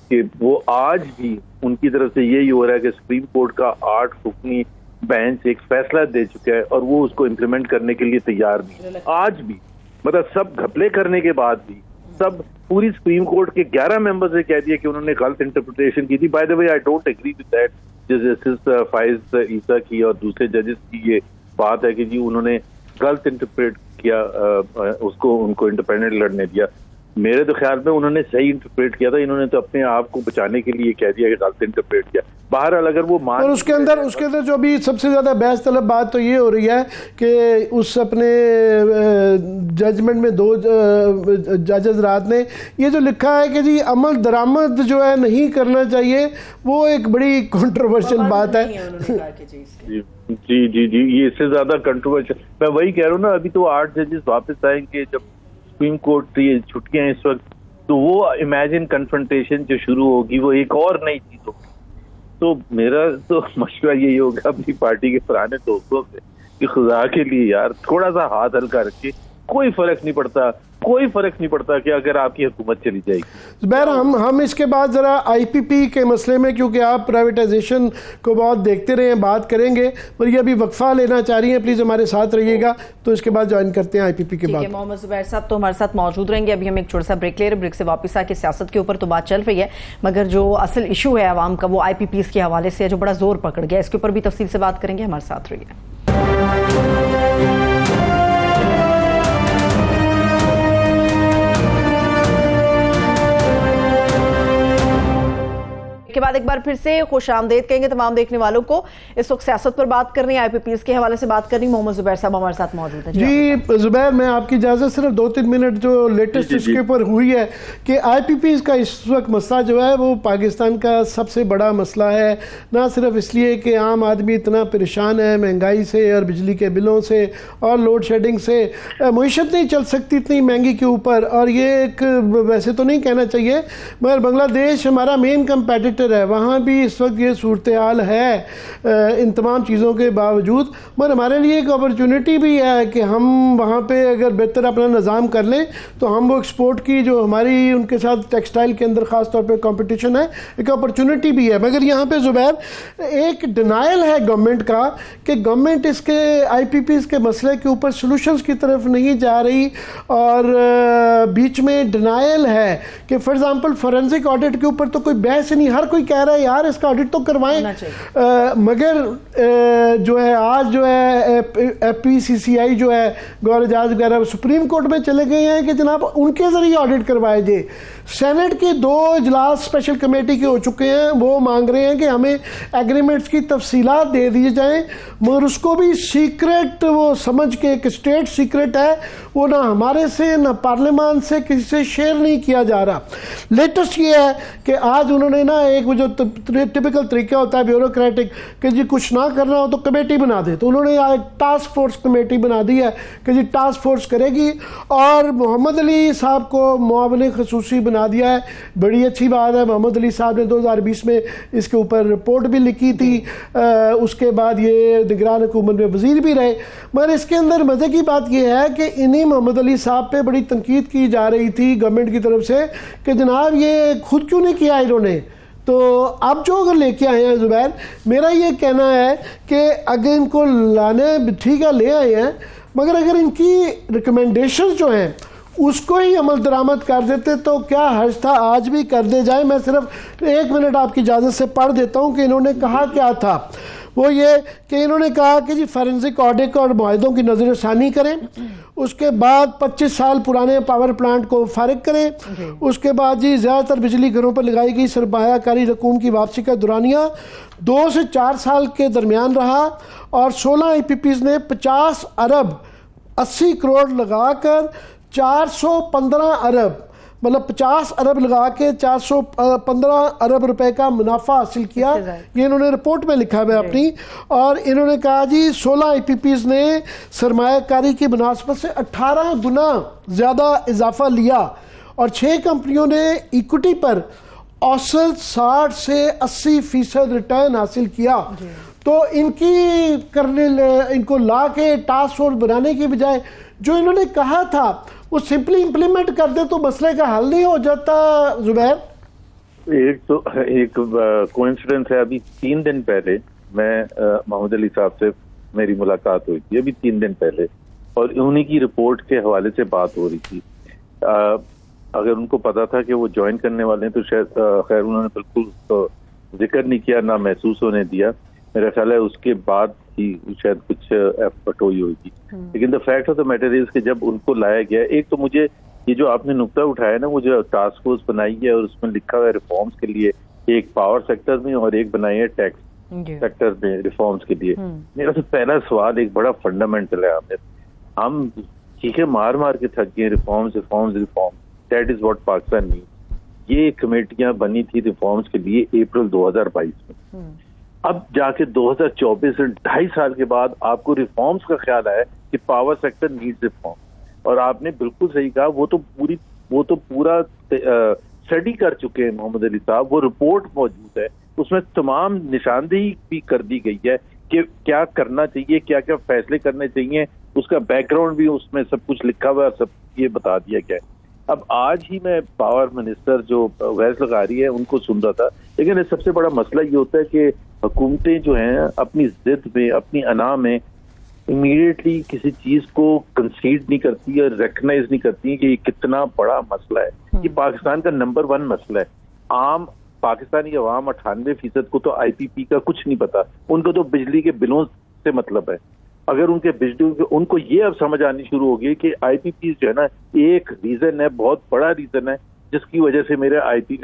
कि वो आज भी उनकी तरफ से यही हो रहा है कि सुप्रीम कोर्ट का 8 रुकनी बेंच एक फैसला दे चुका है और वो उसको इम्प्लीमेंट करने के लिए तैयार नहीं आज भी, मतलब सब घपले करने के बाद भी, सब पूरी सुप्रीम कोर्ट के 11 मेंबर्स ने कह दिया कि उन्होंने गलत इंटरप्रिटेशन की थी। By the way I don't agree with that, justice Faez Isa की और दूसरे जजेस की ये बात है कि जी उन्होंने गलत इंटरप्रेट किया, उसको उनको इंडिपेंडेंट लड़ने दिया। मेरे तो ख्याल में उन्होंने सही इंटरप्रेट किया था, इन्होंने तो अपने आप को बचाने के लिए कह दिया कि गलत इंटरप्रेट किया। बहरहाल अगर वो मान, और उसके अंदर जो अभी सबसे ज्यादा बहस तलब बात तो ये हो रही है कि उस अपने जजमेंट में 2 जजेस रात ने ये जो लिखा है कि जी अमल दरामद जो है नहीं करना चाहिए, वो एक बड़ी कंट्रोवर्शियल बात है। जी जी जी, ये इससे ज्यादा कंट्रोवर्शियल, मैं वही कह रहा हूँ ना, अभी तो 8 जजेस वापस आएंगे जब सुप्रीम कोर्ट की छुट्टियां इस वक्त, तो वो इमेजिन कन्फ्रंटेशन जो शुरू होगी वो एक और नई चीज होगी। तो मेरा तो मशवरा यही होगा अपनी पार्टी के पुराने दोस्तों से कि खुदा के लिए यार थोड़ा सा हाथ हल्का रखिए, कोई फर्क नहीं पड़ता कि अगर आपकी हुकूमत चली जाएगी। ज़ुबैर, हम इसके बाद ज़रा आईपीपी के मसले में, क्योंकि आप प्राइवेटाइजेशन को बहुत देखते रहे हैं, बात करेंगे, पर ये अभी वक्फा लेना चाह रही हैं, प्लीज़ हमारे साथ रहिएगा, तो इसके बाद ज्वाइन करते हैं आईपीपी के बाद। मोहम्मद ज़ुबैर साहब तो हमारे साथ मौजूद रहेंगे। अभी हम एक छोटा सा ब्रेक ले रहे हैं, ब्रेक से वापस आके सियासत के ऊपर तो बात चल रही है, मगर जो असल इशू है आवाम का वो आईपीपीज़ के हवाले से जो बड़ा जोर पकड़ गया, इसके ऊपर भी तफसील से बात करेंगे, हमारे साथ रहिए। के बाद एक बार फिर से खुश आमदेद कहेंगे तमाम देखने वालों को। इस वक्त सियासत पर बात करनी है, आईपीपीएस के हवाले से बात करनी। मोहम्मद ज़ुबैर साहब हमारे साथ मौजूद हैं। जी ज़ुबैर, मैं आपकी इजाज़त सिर्फ 2-3 मिनट जो लेटेस्ट इसके ऊपर हुई है कि आईपीपीएस का इस वक्त मसला जो है वो पाकिस्तान का सबसे बड़ा मसला है, ना सिर्फ इसलिए कि आम आदमी इतना परेशान है महंगाई से और बिजली के बिलों से और लोड शेडिंग से, मईशत नहीं चल सकती इतनी महंगी के ऊपर, और ये एक वैसे तो नहीं कहना चाहिए मगर बांग्लादेश हमारा मेन कंपेटिटर है, वहाँ भी इस वक्त ये सूरत हाल है इन तमाम चीज़ों के बावजूद। मगर हमारे लिए एक अपॉर्चुनिटी भी है कि हम वहाँ पे अगर बेहतर अपना निज़ाम कर लें तो हम वो एक्सपोर्ट की जो हमारी उनके साथ टेक्सटाइल के अंदर ख़ास तौर पे कंपटीशन है, एक अपॉर्चुनिटी भी है। मगर यहाँ पे ज़ुबैर एक डिनाइल है गवर्नमेंट का कि गवर्नमेंट इसके आईपीपीज़ के मसले के ऊपर सोल्यूशंस की तरफ नहीं जा रही, और बीच में डिनाइल है कि फॉर एग्जाम्पल फॉरेंसिक ऑडिट के ऊपर तो कोई बहस ही नहीं, हर कोई कह रहा है यार इसका ऑडिट तो करवाएं, मगर जो है आज जो है एफपीसीसीआई जो है गौर एजाज वगैरह सुप्रीम कोर्ट में चले गए हैं कि जनाब उनके जरिए ऑडिट करवाए जाए। सेनेट के 2 इजलास स्पेशल कमेटी के हो चुके हैं, वो मांग रहे हैं कि हमें एग्रीमेंट्स की तफसीलात दे दी जाएं, मगर उसको भी सीक्रेट वो समझ के, एक स्टेट सीक्रेट है, वो ना हमारे से ना पार्लियामान से किसी से शेयर नहीं किया जा रहा। लेटेस्ट ये है कि आज उन्होंने ना एक जो टिपिकल तरीका होता है ब्यूरोक्रेटिक कि जी कुछ ना करना हो तो कमेटी बना दे, तो उन्होंने एक टास्क फोर्स कमेटी बना दी है कि जी टास्क फोर्स करेगी, और मोहम्मद अली साहब को मुआविन खसूसी बना दिया है। बड़ी अच्छी बात है, मोहम्मद अली साहब ने 2020 में इसके ऊपर रिपोर्ट भी लिखी थी, उसके बाद ये निगरान हुकूमत में वजीर भी रहे। मगर इसके अंदर मज़े की बात यह है कि इन्हीं मोहम्मद अली साहब पे बड़ी तनकीद की जा रही थी गवर्नमेंट की तरफ से कि जनाब ये खुद क्यों नहीं किया इन्होंने। तो अब जो अगर लेके आए हैं ज़ुबैर, मेरा ये कहना है कि अगर इनको लाने ठीक है ले आए हैं, मगर अगर इनकी रिकमेंडेशंस जो हैं उसको ही अमल दरामद कर देते तो क्या हर्ज था, आज भी कर दे जाए। मैं सिर्फ 1 मिनट आपकी इजाज़त से पढ़ देता हूँ कि इन्होंने कहा क्या था। वो ये कि इन्होंने कहा कि जी फॉरेंसिक ऑडिट और मुआहदों की नज़रसानी करें, उसके बाद 25 साल पुराने पावर प्लांट को फारिग करें, उसके बाद जी ज़्यादातर बिजली घरों पर लगाई गई सरमायाकारी रकूम की वापसी का दुरानिया 2 से 4 साल के दरमियान रहा, और 16 आईपीपीज़ ने 50 अरब 80 करोड़ लगाकर 415 अरब मतलब 50 अरब लगा के 415 अरब रुपए का मुनाफा हासिल किया। ये इन्होंने रिपोर्ट में लिखा है अपनी, और इन्होंने कहा जी 16 आईपीपीज़ ने सरमायाकारी की मुनासबत से 18 गुना ज़्यादा इजाफा लिया, और 6 कंपनियों ने इक्विटी पर औसत 60 से 80% रिटर्न हासिल किया। तो इनको ला के टास्क फोर्स बनाने की बजाय जो इन्होंने कहा था वो सिंपली इंप्लीमेंट कर दे तो मसले का हल नहीं हो जाता। ज़ुबैर, एक कोइंसिडेंस है, अभी 3 दिन पहले मैं मोहम्मद अली साहब से मेरी मुलाकात हुई थी, अभी 3 दिन पहले, और उन्हीं की रिपोर्ट के हवाले से बात हो रही थी। अगर उनको पता था कि वो ज्वाइन करने वाले हैं तो शायद खैर उन्होंने बिल्कुल जिक्र नहीं किया, ना महसूस होने दिया। मेरा ख्याल है उसके बाद ही शायद कुछ एफर्ट हुई होगी, लेकिन the fact of the matter is कि जब उनको लाया गया, एक तो मुझे ये जो आपने नुक्ता उठाया ना, वो जो टास्क फोर्स बनाई है और उसमें लिखा हुआ है रिफॉर्म्स के लिए, एक पावर सेक्टर में और एक बनाई है टैक्स सेक्टर में रिफॉर्म्स के लिए। मेरा तो पहला सवाल एक बड़ा फंडामेंटल है आमिर, हम चीखें मार मार के थक गए reforms reforms reform, that is what Pakistan needs. ये कमेटियां बनी थी रिफॉर्म्स के लिए अप्रैल 2022 में, अब जाके 2024 से 2.5 साल के बाद आपको रिफॉर्म्स का ख्याल आया कि पावर सेक्टर नीड्स रिफॉर्म। और आपने बिल्कुल सही कहा, वो तो पूरा स्टडी कर चुके हैं मोहम्मद अली साहब, वो रिपोर्ट मौजूद है, उसमें तमाम निशानदेही भी कर दी गई है कि क्या करना चाहिए, क्या क्या फैसले करने चाहिए, उसका बैकग्राउंड भी उसमें सब कुछ लिखा हुआ है, सब ये बता दिया गया है। अब आज ही मैं पावर मिनिस्टर जो वैस लगा रही है उनको सुन रहा था, लेकिन सबसे बड़ा मसला ये होता है कि हुकूमतें जो हैं अपनी जिद में, अपनी अना में इमीडिएटली किसी चीज को कंसीड नहीं करती और रिकग्नाइज नहीं करती कि ये कितना बड़ा मसला है। ये पाकिस्तान का नंबर 1 मसला है। आम पाकिस्तानी अवाम 98% को तो आईपीपी का कुछ नहीं पता, उनको तो बिजली के बिलों से मतलब है। अगर उनके बिजली, उनको ये अब समझ आनी शुरू होगी कि आईपीपी जो है ना एक रीजन है, बहुत बड़ा रीजन है जिसकी वजह से मेरे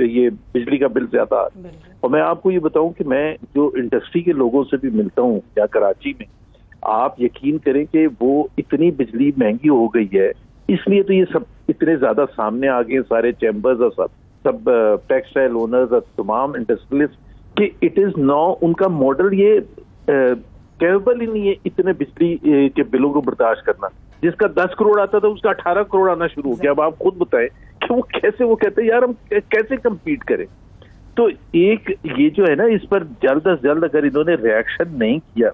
ये बिजली का बिल ज्यादा आ रहा है। और मैं आपको ये बताऊं कि मैं जो इंडस्ट्री के लोगों से भी मिलता हूँ या कराची में, आप यकीन करें कि वो इतनी बिजली महंगी हो गई है, इसलिए तो ये सब इतने ज्यादा सामने आ गए सारे चैम्बर्स और सब टेक्सटाइल ओनर्स और तमाम इंडस्ट्रियलिस्ट कि इट इज नाउ उनका मॉडल ये कैपेबल ही नहीं है इतने बिजली के बिलों को बर्दाश्त करना। जिसका 10 करोड़ आता था उसका 18 करोड़ आना शुरू हो गया। अब आप खुद बताएं कि वो कैसे, वो कहते हैं यार हम कैसे कम्पीट करें। तो एक ये जो है ना, इस पर जल्द से जल्द अगर इन्होंने रिएक्शन नहीं किया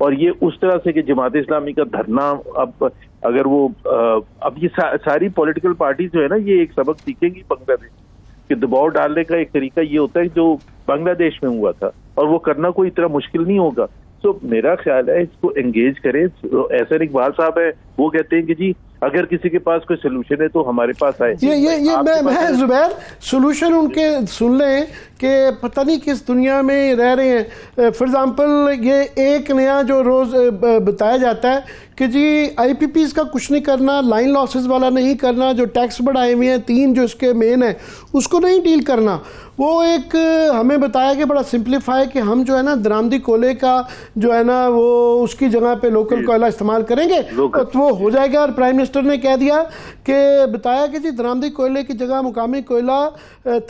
और ये उस तरह से कि जमात इस्लामी का धरना, अब अगर वो अब ये सारी पॉलिटिकल पार्टी जो है ना, ये एक सबक सीखेंगी बांग्लादेश कि दबाव डालने का एक तरीका ये होता है जो बांग्लादेश में हुआ था, और वो करना कोई इतना मुश्किल नहीं होगा। तो मेरा ख्याल है इसको एंगेज करें। एहसन इकबाल साहब है, वो कहते हैं कि जी अगर किसी के पास कोई सोल्यूशन है तो हमारे पास आए। ये मैं जुबैर सोल्यूशन उनके सुन लें कि पता नहीं किस दुनिया में रह रहे हैं। फॉर एग्जांपल ये एक नया जो रोज बताया जाता है कि जी आईपीपीज का कुछ नहीं करना, लाइन लॉसेस वाला नहीं करना, जो टैक्स बढ़ाए हुए हैं 3 जो इसके मेन है उसको नहीं डील करना। वो एक हमें बताया कि बड़ा सिंप्लीफाई कि हम जो है ना दरामदी कोयले का जो है ना वो उसकी जगह पे लोकल कोयला इस्तेमाल करेंगे तो वो हो जाएगा। और प्राइम मिनिस्टर ने कह दिया कि बताया कि जी दरामदी कोयले की जगह मुकामी कोयला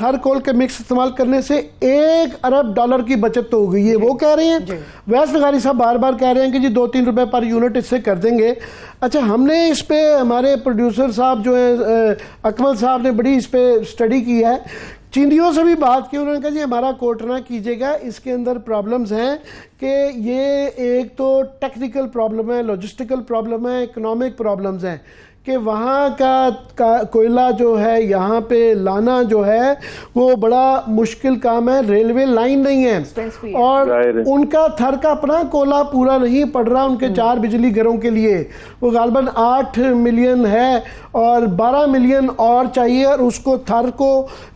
थर कोल के मिक्स इस्तेमाल करने से $1 अरब की बचत तो हो गई है, वो कह रहे हैं। वैस लगारी साहब बार बार कह रहे हैं कि जी 2-3 रुपए पर यूनिट इससे कर देंगे। अच्छा, हमने इस पे हमारे प्रोड्यूसर साहब जो है अकमल साहब ने बड़ी इस पे स्टडी की है, चीनियों से भी बात की, उन्होंने कहा जी हमारा कोट ना कीजिएगा, इसके अंदर प्रॉब्लम्स हैं कि ये एक तो टेक्निकल प्रॉब्लम है, लॉजिस्टिकल प्रॉब्लम है, इकोनॉमिक प्रॉब्लम्स हैं कि वहाँ का कोयला जो है यहाँ पे लाना जो है वो बड़ा मुश्किल काम है, रेलवे लाइन नहीं है और उनका थर का अपना कोयला पूरा नहीं पड़ रहा उनके 4 बिजली घरों के लिए। वो गालबन 8 मिलियन है और 12 मिलियन और चाहिए, और उसको थर को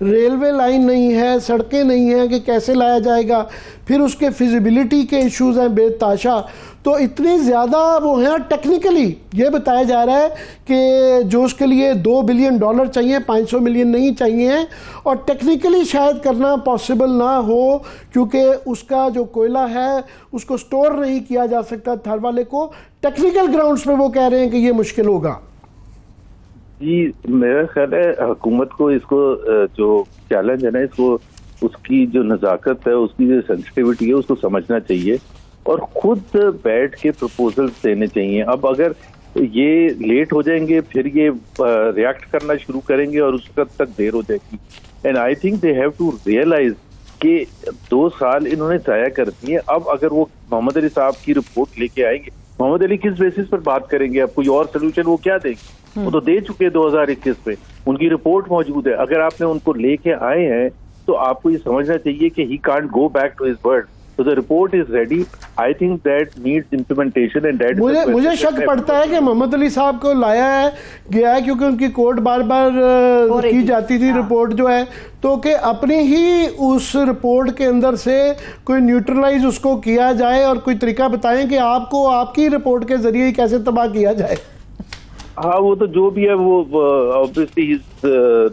रेलवे लाइन नहीं है, सड़कें नहीं हैं कि कैसे लाया जाएगा, फिर उसके फिजिबिलिटी के इश्यूज हैं बेताशा। तो इतनी ज़्यादा वो हैं। टेक्निकली ये बताया जा रहा है कि जो उसके लिए $2 बिलियन चाहिए, 500 मिलियन नहीं चाहिए, और टेक्निकली शायद करना पॉसिबल ना हो क्योंकि उसका जो कोयला है उसको स्टोर नहीं किया जा सकता थर वाले को। टेक्निकल ग्राउंड्स पे वो कह रहे हैं कि ये मुश्किल होगा। जी मेरा ख्याल है हुकूमत को इसको जो चैलेंज है ना, इसको उसकी जो नज़ाकत है, उसकी जो सेंसिटिविटी है उसको समझना चाहिए और खुद बैठ के प्रपोजल्स देने चाहिए। अब अगर ये लेट हो जाएंगे फिर ये रिएक्ट करना शुरू करेंगे और उस वक्त तक देर हो जाएगी। And I think they have to realise कि 2 साल इन्होंने ज़ाया कर दिए। अब अगर वो मोहम्मद अली साहब की रिपोर्ट लेके आएंगे, मोहम्मद अली किस बेसिस पर बात करेंगे? अब कोई और सोल्यूशन वो क्या देंगे? वो तो दे चुके हैं 2021 में, उनकी रिपोर्ट मौजूद है। अगर आपने उनको लेके आए हैं तो आपको ये समझना चाहिए कि he can't go back to his word. So the report is ready. I think that needs implementation and that मुझे शक पड़ता है कि मोहम्मद अली साहब को लाया है गया है क्योंकि उनकी कोर्ट बार बार की जाती थी रिपोर्ट जो है, तो कि अपनी ही उस रिपोर्ट के अंदर से कोई न्यूट्रलाइज उसको किया जाए और कोई तरीका बताएं कि आपको आपकी रिपोर्ट के जरिए कैसे तबाह किया जाए। हाँ, वो तो जो भी है वो obviously he is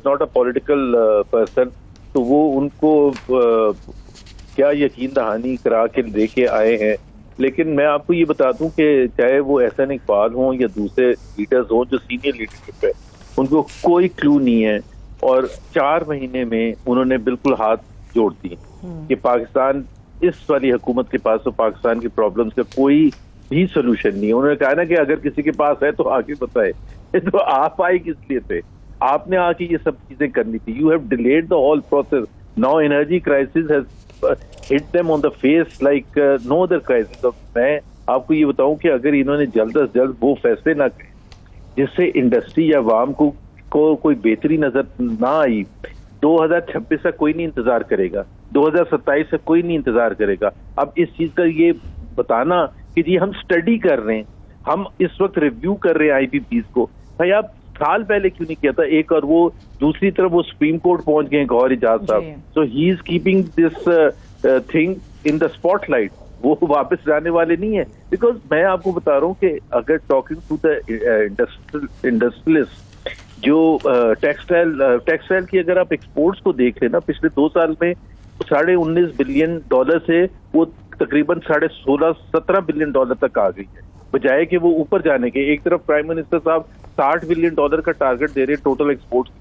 not a political person, तो वो उनको क्या यकीन दहानी करा के लेके आए हैं। लेकिन मैं आपको ये बता दूं कि चाहे वो एहसन इकबाल हों या दूसरे लीडर्स हों जो सीनियर लीडरशिप है, उनको कोई क्लू नहीं है और 4 महीने में उन्होंने बिल्कुल हाथ जोड़ दिए कि पाकिस्तान, इस वाली हुकूमत के पास तो पाकिस्तान की प्रॉब्लम्स का कोई भी सोल्यूशन नहीं है। उन्होंने कहा ना कि अगर किसी के पास है तो आके बताए। तो आप आए किस लिए थे? आपने आके ये सब चीजें करनी थी। You have delayed the whole process. Now energy crisis has hit them on the face like no other crisis. मैं आपको ये बताऊं कि अगर इन्होंने जल्द से जल्द वो फैसले ना करें जिससे इंडस्ट्री या अवाम को कोई बेहतरी नजर ना आई, 2026 तक कोई नहीं इंतजार करेगा, 2027 तक कोई नहीं इंतजार करेगा। अब इस चीज का ये बताना कि जी हम स्टडी कर रहे हैं, हम इस वक्त रिव्यू कर रहे हैं आईपीपीज को, भाई आप साल पहले क्यों नहीं किया था? एक और वो दूसरी तरफ वो सुप्रीम कोर्ट पहुंच गए गौहर इजाज साहब, so he is keeping this thing in the spotlight. वो वापस जाने वाले नहीं है। बिकॉज मैं आपको बता रहा हूँ कि अगर टॉकिंग टू द इंडस्ट्रियलिस्ट जो टेक्सटाइल की अगर आप एक्सपोर्ट्स को देख लेना, पिछले 2 साल में $19.5 बिलियन से वो तकरीबन $16-17 बिलियन तक आ गई है, बजाय कि वो ऊपर जाने के। एक तरफ प्राइम मिनिस्टर साहब $60 बिलियन का टारगेट दे रहे हैं टोटल एक्सपोर्ट्स।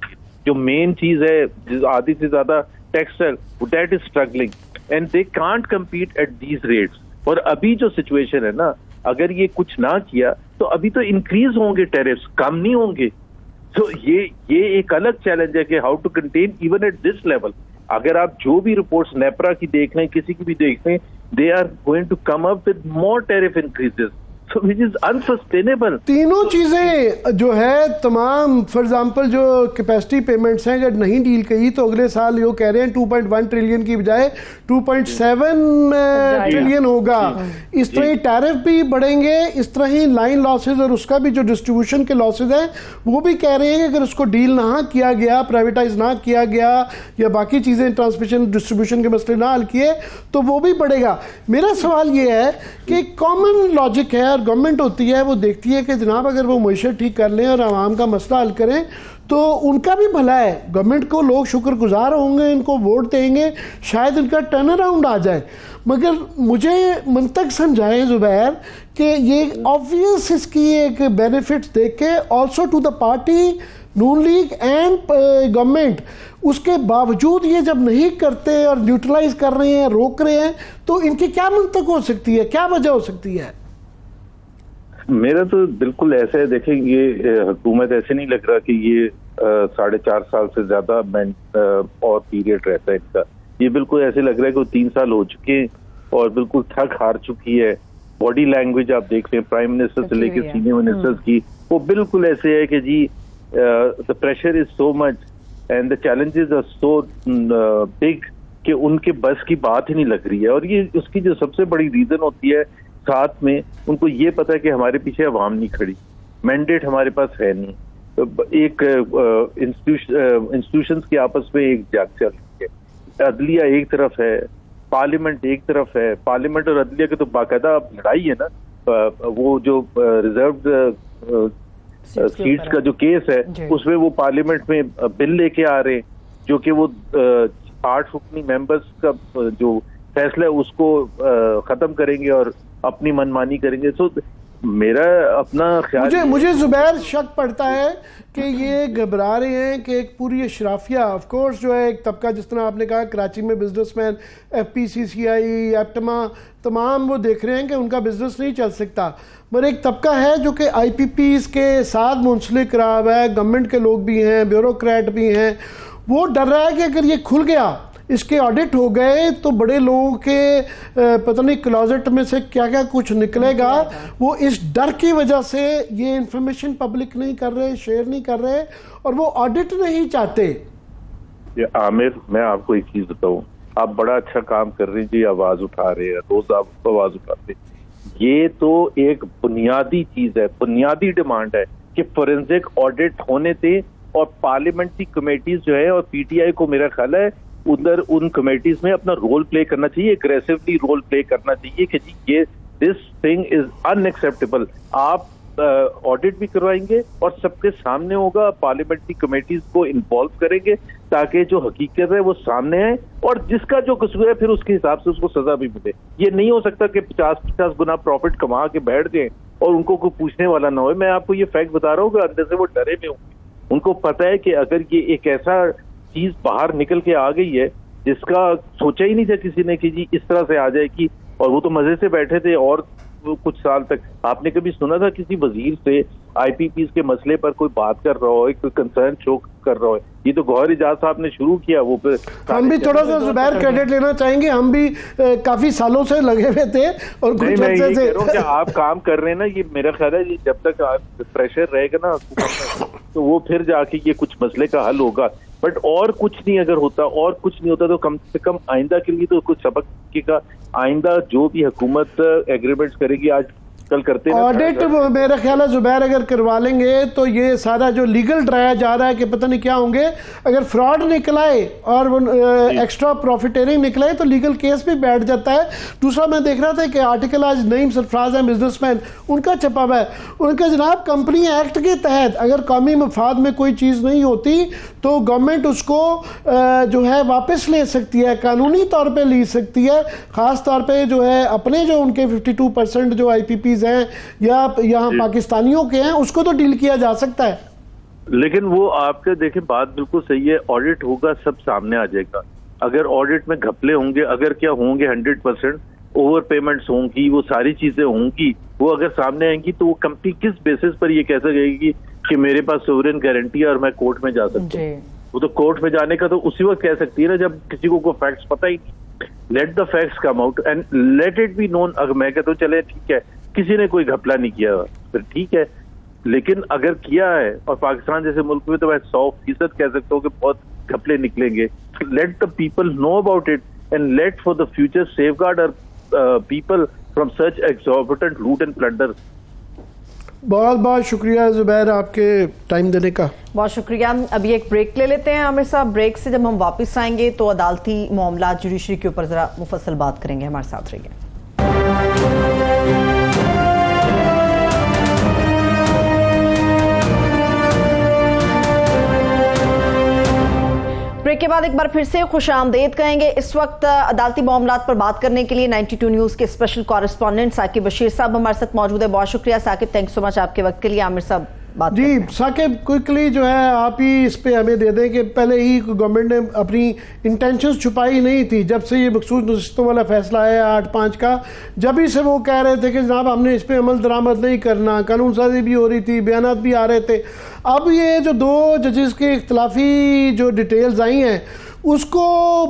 जो मेन चीज है आधी से ज्यादा textile, that is struggling and they can't compete at these rates. और अभी जो सिचुएशन है ना, अगर ये कुछ ना किया तो अभी तो इंक्रीज होंगे टैरिफ्स, कम नहीं होंगे। तो ये एक अलग चैलेंज है कि how to contain even at this level. अगर आप जो भी रिपोर्ट्स नेपरा की देख लें, किसी की भी देख लें, they are going to come up with more tariff increases, so which is unsustainable। तीनों चीजें जो है तमाम, फॉर एग्जांपल जो कैपेसिटी पेमेंट्स हैं अगर नहीं डील की तो अगले साल यो कह रहे हैं 2.1 ट्रिलियन की बजाय 2.7 ट्रिलियन होगा। इस तरह ही टैरिफ भी बढ़ेंगे, इस तरह ही लाइन लॉसेज और उसका भी जो डिस्ट्रीब्यूशन के लॉसेज हैं वो भी कह रहे हैं कि अगर उसको डील ना किया गया, प्राइवेटाइज ना किया गया या बाकी चीजें ट्रांसमिशन डिस्ट्रीब्यूशन के मसले ना हल किए तो वो भी बढ़ेगा। मेरा सवाल ये है कि कॉमन लॉजिक है, गवर्नमेंट होती है वो देखती है कि जनाब अगर वो मईशत ठीक कर लें और आवाम का मसला हल करें तो उनका भी भला है, गवर्नमेंट को लोग शुक्रगुजार होंगे, इनको वोट देंगे, शायद इनका टर्न अराउंड आ जाए। मगर मुझे मंतक समझाएं जुबैर कि ये ऑब्वियस इसकी एक बेनिफिट्स देख के also to the party Noon league and government, उसके बावजूद ये जब नहीं करते और न्यूट्रलाइज कर रहे हैं, रोक रहे हैं, तो इनकी क्या मंतक हो सकती है, क्या वजह हो सकती है? मेरा तो बिल्कुल ऐसा है, देखें ये हुकूमत ऐसे नहीं लग रहा कि ये 4.5 साल से ज्यादा और पीरियड रहता है इनका। ये बिल्कुल ऐसे लग रहा है कि 3 साल हो चुके हैं और बिल्कुल थक हार चुकी है। बॉडी लैंग्वेज आप देख लें प्राइम मिनिस्टर से लेकर सीनियर मिनिस्टर्स की, वो बिल्कुल ऐसे है कि जी the pressure is so much and the challenges are so big कि उनके बस की बात ही नहीं लग रही है। और ये उसकी जो सबसे बड़ी रीजन होती है, साथ में उनको ये पता है कि हमारे पीछे अवाम नहीं खड़ी, मैंडेट हमारे पास है नहीं, तो एक इंस्टीट्यूशंस के आपस में एक जंग चल रही है। अदलिया एक तरफ है, पार्लियामेंट एक तरफ है। पार्लियामेंट और अदलिया की तो बाकायदा लड़ाई है ना। वो जो रिजर्व सीट्स का जो केस है उसमें वो पार्लियामेंट में बिल लेके आ रहे हैं जो कि वो 8 रुकनी मेंबर्स का जो फैसला है उसको खत्म करेंगे और अपनी मनमानी करेंगे। तो मेरा अपना ख्याल, मुझे जुबैर शक पड़ता है कि ये घबरा रहे हैं कि एक पूरी अशराफिया, ऑफ कोर्स जो है एक तबका, जिस तरह आपने कहा कराची में बिजनेसमैन, FPCCI, एप्टमा, तमाम वो देख रहे हैं कि उनका बिजनेस नहीं चल सकता। मगर एक तबका है जो कि IPPs के साथ मुंसलिक रहा हुआ है, गवर्नमेंट के लोग भी हैं, ब्यूरोक्रेट भी हैं, वो डर रहा है कि अगर ये खुल गया, इसके ऑडिट हो गए तो बड़े लोगों के पता नहीं क्लोजेट में से क्या क्या कुछ निकलेगा। वो इस डर की वजह से ये इंफॉर्मेशन पब्लिक नहीं कर रहे, शेयर नहीं कर रहे और वो ऑडिट नहीं चाहते। आमिर, मैं आपको एक चीज बताऊं, आप बड़ा अच्छा काम कर रहे हैं जी, आवाज उठा रहे हैं, रोज आप आवाज उठाते हैं। ये तो एक बुनियादी चीज है, बुनियादी डिमांड है कि फोरेंसिक ऑडिट होने थे और पार्लियामेंट्री कमेटीज जो है और PTI को मेरा ख्याल है उधर उन कमेटीज में अपना रोल प्ले करना चाहिए, एग्रेसिवली रोल प्ले करना चाहिए कि जी ये दिस थिंग इज अनएक्सेप्टेबल। आप ऑडिट भी करवाएंगे और सबके सामने होगा, पार्लियामेंट्री कमेटीज को इन्वॉल्व करेंगे ताकि जो हकीकत है वो सामने आए और जिसका जो कसूर है फिर उसके हिसाब से उसको सजा भी मिले। ये नहीं हो सकता कि 50-50 गुना प्रॉफिट कमा के बैठ जाए और उनको कोई पूछने वाला ना हो। मैं आपको ये फैक्ट बता रहा हूँ कि अंदर से वो डरे में होंगे। उनको पता है कि अगर ये एक ऐसा चीज बाहर निकल के आ गई है जिसका सोचा ही नहीं था किसी ने कि जी इस तरह से आ जाएगी, और वो तो मजे से बैठे थे। और कुछ साल तक आपने कभी सुना था किसी वजीर से आईपीपीज के मसले पर कोई बात कर रहा हो, कोई कंसर्न शो कर रहा हो? ये तो गौहर इजाज साहब ने शुरू किया। वो हम भी थोड़ा सा जुबैर क्रेडिट लेना चाहेंगे, हम भी काफी सालों से लगे हुए थे और कुछ अर्से से कि आप काम कर रहे हैं ना, ये मेरा ख्याल है ये जब तक प्रेशर रहेगा ना तो वो फिर जाके ये कुछ मसले का हल होगा। बट और कुछ नहीं अगर होता, और कुछ नहीं होता तो कम से कम आइंदा के लिए तो कुछ सबक का, आइंदा जो भी हुकूमत एग्रीमेंट्स करेगी आज कल करते हैं ऑडिट, मेरा ख्याल है जुबैर अगर करवा लेंगे तो ये सारा जो लीगल डराया जा रहा है कि पता नहीं क्या होंगे, अगर फ्रॉड निकलाए और वो एक्स्ट्रा प्रॉफिटेरिंग निकलाए तो लीगल केस भी बैठ जाता है। दूसरा मैं देख रहा था कि आर्टिकल आज नईम सरफराज है बिजनेसमैन, उनका छपा हुआ है, उनका जनाब कंपनी एक्ट के तहत अगर कौमी मफाद में कोई चीज़ नहीं होती तो गवर्नमेंट उसको जो है वापस ले सकती है, कानूनी तौर पर ले सकती है। ख़ास तौर पर जो है अपने जो उनके 52% जो IPP हैं या यहाँ पाकिस्तानियों के हैं उसको तो डील किया जा सकता है। लेकिन वो आपके देखें बात बिल्कुल सही है, ऑडिट होगा सब सामने आ जाएगा। अगर ऑडिट में घपले होंगे, अगर क्या होंगे 100% ओवर पेमेंट्स होंगी, वो सारी चीजें होंगी, वो अगर सामने आएंगी तो वो कंपनी किस बेसिस पर ये कह सकेगी कि मेरे पास सोवरेन गारंटी है और मैं कोर्ट में जा सकती हूँ? वो तो कोर्ट में जाने का तो उसी वक्त कह सकती है ना जब किसी को कोई फैक्ट्स पता ही नहीं। Let the facts come out and let it be known. अगर मैं कहता हूँ चले ठीक है किसी ने कोई घपला नहीं किया फिर ठीक है, लेकिन अगर किया है और पाकिस्तान जैसे मुल्क में तो मैं 100% कह सकता हूँ कि बहुत घपले निकलेंगे। Let the people know about it and let for the future safeguard our people from such exorbitant loot and plunder. बहुत बहुत शुक्रिया जुबैर आपके टाइम देने का, बहुत शुक्रिया। अभी एक ब्रेक ले लेते हैं आमिर साहब। ब्रेक से जब हम वापस आएंगे तो अदालती मामला जुडिशरी के ऊपर जरा मुफस्सल बात करेंगे। हमारे साथ रहिए। ब्रेक के बाद एक बार फिर से खुशामदीद कहेंगे। इस वक्त अदालती मामलात पर बात करने के लिए 92 न्यूज़ के स्पेशल कॉरेस्पॉन्डेंट साकिब बशीर साहब हमारे साथ मौजूद है। बहुत शुक्रिया साकिब, थैंक सो मच आपके वक्त के लिए। आमिर साहब बात जी, साकिब क्विकली जो है आप ही इस पे हमें दे दें कि पहले ही गवर्नमेंट ने अपनी इंटेंशंस छुपाई नहीं थी। जब से ये मखसूस नशिस्तों वाला फैसला आया 8/5 का, जब ही से वो कह रहे थे कि जनाब हमने इस पर अमल दरामद नहीं करना, कानून साजी भी हो रही थी, बयानात भी आ रहे थे। अब ये जो 2 जजेस के इख्तलाफी जो डिटेल्स आई हैं उसको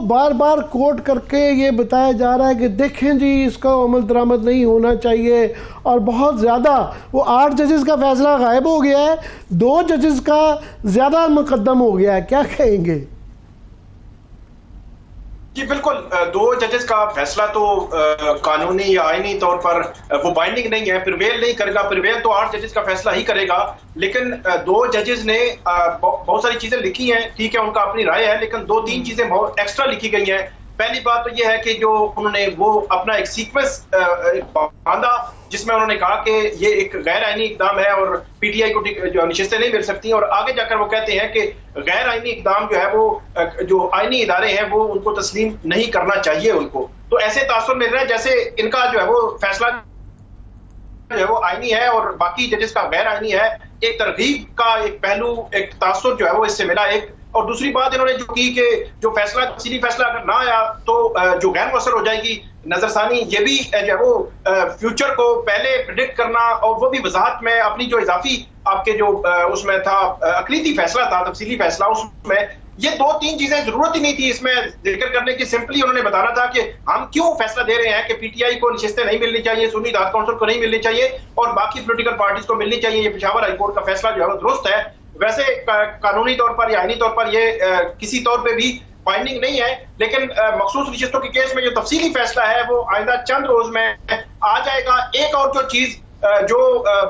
बार बार कोट करके ये बताया जा रहा है कि देखें जी इसका अमल दरामद नहीं होना चाहिए, और बहुत ज़्यादा वो 8 जजेस का फैसला गायब हो गया है, 2 जजेस का ज़्यादा मुकद्दम हो गया है। क्या कहेंगे? जी बिल्कुल, 2 जजेस का फैसला तो कानूनी या आईनी तौर पर वो बाइंडिंग नहीं है, प्रिवेल नहीं करेगा। प्रिवेल तो 8 जजेस का फैसला ही करेगा, लेकिन 2 जजेस ने बहुत सारी चीजें लिखी हैं, ठीक है उनका अपनी राय है, लेकिन 2-3 चीजें बहुत एक्स्ट्रा लिखी गई हैं। पहली बात तो ये है कि जो उन्होंने वो अपना एक सीक्वेंस बांधा जिसमें उन्होंने कहा कि ये एक गैर आईनी इकदाम है और पीटीआई को जो नशिस्तें नहीं मिल सकती, और आगे जाकर वो कहते हैं कि गैर आईनी इकदाम जो है वो जो आईनी इदारे हैं वो उनको तस्लीम नहीं करना चाहिए उनको। तो ऐसे तासुर मिल रहे हैं जैसे इनका जो है वो फैसला जो है वो आईनी है और बाकी जजेस का गैर आईनी है। एक तरगीब का एक पहलू, एक तासुर जो है वो इससे मिला एक। और दूसरी बात इन्होंने जो की कि जो फैसला तफसीली फैसला अगर ना आया तो जो गैर मुअस्सर हो जाएगी नजरसानी, ये भी जो है वो फ्यूचर को पहले प्रिडिक्ट करना, और वो भी वजाहत में अपनी जो इजाफी आपके जो उसमें था अकलीती फैसला था, तफसीली फैसला, उसमें ये 2-3 चीजें जरूरत ही नहीं थी इसमें जिक्र करने की। सिंपली उन्होंने बताना था कि हम क्यों फैसला दे रहे हैं कि पीटीआई को नशिस्तें नहीं मिलनी चाहिए, सुन्नी इत्तेहाद काउंसिल को नहीं मिलनी चाहिए और बाकी पॉलिटिकल पार्टीज को मिलनी चाहिए। ये पेशावर हाईकोर्ट का फैसला जो है वो दुरुस्त है। वैसे कानूनी तौर पर या आईनी तौर पर ये किसी तौर पे भी बाइंडिंग नहीं है, लेकिन मखसूस नशिस्तों के केस में जो तफसीली फैसला है वो आइंदा चंद रोज में आ जाएगा। एक और जो चीज जो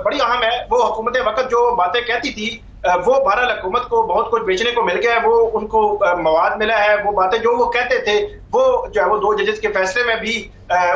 बड़ी अहम है, वो हुकूमत वक्त जो बातें कहती थी वो बहरहाल हुकूमत को बहुत कुछ बेचने को मिल गया है, वो उनको मवाद मिला है। वो बातें जो वो कहते थे वो जो है वो 2 जजेस के फैसले में भी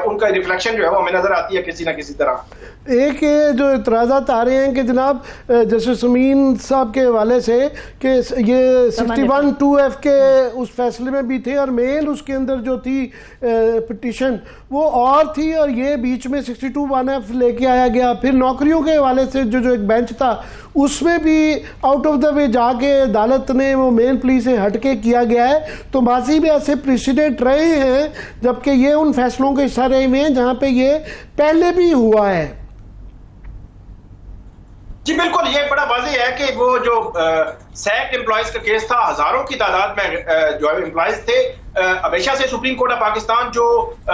उनका रिफ्लेक्शन जो है वो हमें नजर आती है किसी ना किसी तरह। एक ये जो इतराज़ात आ रहे हैं कि जनाब जस्टिस अमीन साहब के हवाले से कि ये 61(2)(f के उस फैसले में भी थे और मेल उसके अंदर जो थी पिटिशन वो और थी, और ये बीच में 62(1)(f लेके आया गया। फिर नौकरियों के हवाले से जो एक बेंच था उसमें भी आउट ऑफ द वे जाके अदालत ने वो मेल प्ली से हटके किया गया है। तो माजी में ऐसे प्रेसिडेंट रहे हैं, जबकि ये उन फैसलों के हिस्सा रहे हुए हैं जहां पे ये पहले भी हुआ है। जी बिल्कुल, ये बड़ा वाज़ेह है कि वो जो सैक्ड एम्प्लॉयज का केस था, हजारों की तादाद में जो है एम्प्लॉयज थे। हमेशा से सुप्रीम कोर्ट ऑफ पाकिस्तान जो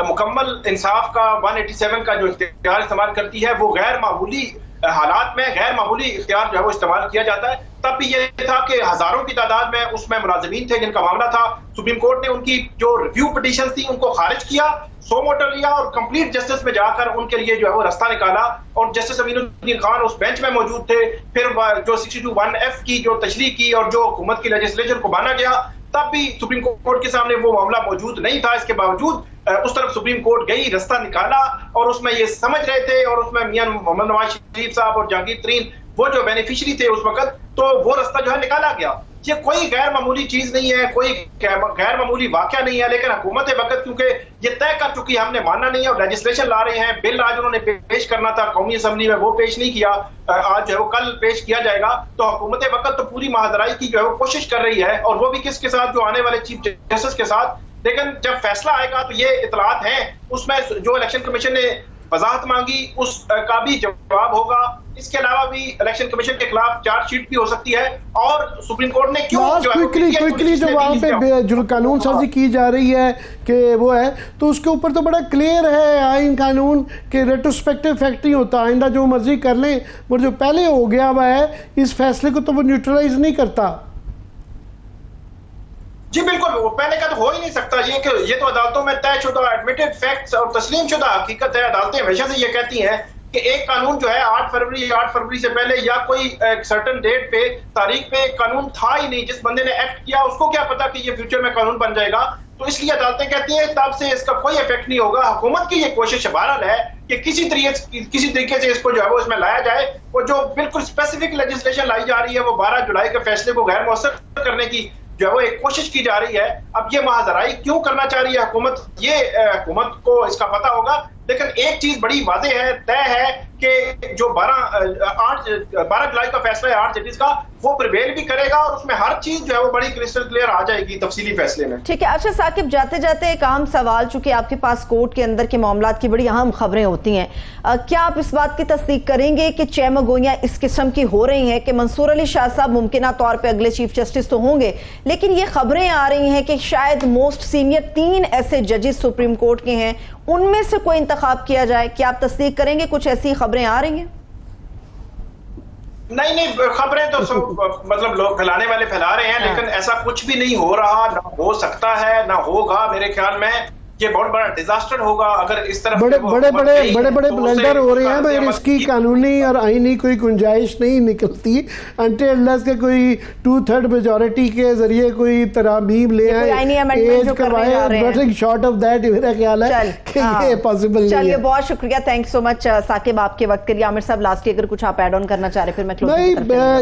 मुकम्मल इंसाफ का 187 का जो इख्तियार इस्तेमाल करती है, वो गैर मामूली हालात में गैर मामूली इख्तियार जो है वो इस्तेमाल किया जाता है। तब भी ये था कि हजारों की तादाद में उसमें मुलाजिमीन थे जिनका मामला था। सुप्रीम कोर्ट ने उनकी जो रिव्यू पिटीशन थी उनको खारिज किया, सो मोटो लिया और कंप्लीट जस्टिस में जाकर उनके लिए जो है वो रास्ता निकाला। और जस्टिस अमीनुद्दीन खान उस बेंच में मौजूद थे। फिर जो 62(1)(f की जो तशरीह की और जो हुकूमत की लेजिस्लेचर को माना गया, तब भी सुप्रीम कोर्ट के सामने वो मामला मौजूद नहीं था। इसके बावजूद उस तरफ सुप्रीम कोर्ट गई, रास्ता निकाला और उसमें ये समझ रहे थे, और उसमें मियां मोहम्मद नवाज शरीफ साहब और जहांगीर तरीन वो जो बेनिफिशरी थे उस वक्त, तो वो रास्ता जो है निकाला गया। ये कोई गैर मामूली चीज नहीं है, कोई गैर मामूली वाकया नहीं है, लेकिन हुकूमत वक्त क्योंकि ये तय कर चुकी है हमने मानना नहीं है और लेजिस्लेशन ला रहे हैं। बिल आज उन्होंने पेश करना था कौमी असम्बली में, वो पेश नहीं किया, आज जो है वो कल पेश किया जाएगा। तो हुकूमत वक्त तो पूरी महादराई की जो है वो कोशिश कर रही है, और वो भी किसके साथ, जो आने वाले चीफ जस्टिस के साथ। लेकिन जब फैसला आएगा तो ये इतलात हैं, उसमें जो इलेक्शन कमीशन ने वजाहत मांगी उसका भी जवाब होगा। इसके अलावा भी इलेक्शन कमीशन के खिलाफ चार्जशीट भी हो सकती है, और सुप्रीम कोर्ट ने क्यों क्विकली जो वहाँ पे जो कानून साजी की जा रही है कि वो है, तो उसके ऊपर तो बड़ा क्लियर है आइन कानून के रेट्रोस्पेक्टिव इफेक्ट नहीं होता, आइंदा जो मर्जी कर लें, और जो पहले हो गया हुआ है इस फैसले को तो वो न्यूट्रलाइज नहीं करता। जी बिल्कुल, वो पहले का तो हो ही नहीं सकता। ये तो अदालतों में तयशुदा एडमिटेड फैक्ट्स और तस्लीम शुदा हकीकत है। अदालतें हमेशा से ये कहती हैं कि एक कानून जो है 8 फरवरी से पहले या कोई सर्टेन डेट पे तारीख पे कानून था ही नहीं, जिस बंदे ने एक्ट किया उसको क्या पता कि ये फ्यूचर में कानून बन जाएगा। तो इसलिए अदालतें कहती हैं तब से इसका कोई इफेक्ट नहीं होगा। हुकूमत की ये कोशिश बहरहाल है कि किसी तरीके से इसको जो है वो इसमें लाया जाए। वो जो बिल्कुल स्पेसिफिक लेजिस्लेशन लाई जा रही है वो 12 जुलाई के फैसले को गैर मौसर करने की जो है वो एक कोशिश की जा रही है। अब ये महाजराई क्यों करना चाह रही है हुकूमत, ये हुकूमत को इसका पता होगा। लेकिन एक चीज बड़ी वाज़ेह है, तय है कि जो 12 जुलाई का फैसला है 8 जजेस का, वो प्रिवेल भी करेगा और उसमें हर चीज जो है वो बड़ी क्रिस्टल क्लियर आ जाएगी तफसीली फैसले में। ठीक है। अच्छा साकिब, जाते जाते एक आम सवाल, चूंकि आपके पास कोर्ट के अंदर के मामलात की बड़ी अहम खबरें होती हैं, क्या आप इस बात की तस्दीक करेंगे कि चहमगोइयां इस किस्म की हो रही हैं कि मंसूर अली शाह साहब मुमकिना तौर पर अगले चीफ जस्टिस तो होंगे, लेकिन ये खबरें आ रही हैं कि शायद मोस्ट सीनियर 3 ऐसे जजेस सुप्रीम कोर्ट के हैं, उनमें से कोई इंतखाब किया जाए? क्या आप तस्दीक करेंगे? कुछ ऐसी खबरें आ रही हैं? नहीं, खबरें तो मतलब लोग फैलाने वाले फैला रहे हैं, लेकिन ऐसा कुछ भी नहीं हो रहा, ना हो सकता है, ना होगा। मेरे ख्याल में ये बहुत बड़ा डिजास्टर होगा अगर इस तरफ बड़े ब्लंडर हो रहे हैं भाई। इसकी कानूनी और आईनी कोई गुंजाइश नहीं निकलती अंटिल अनलेस के कोई 2/3 मेजॉरिटी के जरिए कोई तरामीम ले आए, एज करवाए। शॉर्ट ऑफ दैट मेरा ख्याल है कि ये पॉसिबल नहीं है। चलिए, बहुत शुक्रिया, थैंक सो मच साकिब आपके वक्त के लिए। आमिर साहब, लास्ट अगर कुछ आप ऐड ऑन करना चाह रहे फिर मैं नहीं,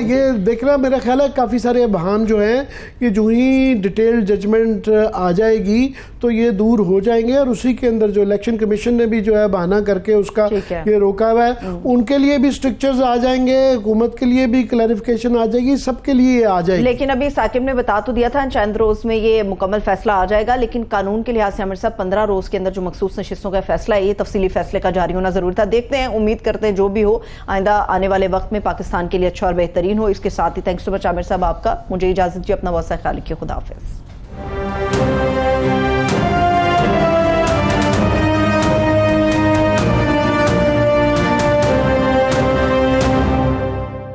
ये देख रहा मेरा ख्याल है काफी सारे अबहाम जो है कि जो ही डिटेल्ड जजमेंट आ जाएगी तो ये दूर हो जाएंगे, और उसी के अंदर जो इलेक्शन कमीशन ने भी जो है बहाना करके उसका ये रोका हुआ है, उनके लिए भी स्ट्रिक्चर्स आ जाएंगे, हुकूमत के लिए भी क्लैरिफिकेशन आ जाएगी, सबके लिए आ जाएगी। लेकिन अभी साकिब ने बता तो दिया था चंद रोज में ये मुकम्मल फैसला आ जाएगा, लेकिन कानून के लिहाज से आमिर साहब 15 रोज के अंदर जो मखसूस नशिस्तों का फैसला है, ये तफसीली फैसले का जारी होना जरूरी था। देखते हैं, उम्मीद करते हैं जो भी हो आइंदा आने वाले वक्त में पाकिस्तान के लिए अच्छा और बेहतरीन हो। इसके साथ ही थैंक्स सो मच आमिर साहब आपका। मुझे इजाजत जी, अपना बहुत सा ख्याल रखिए, खुदा हाफिज।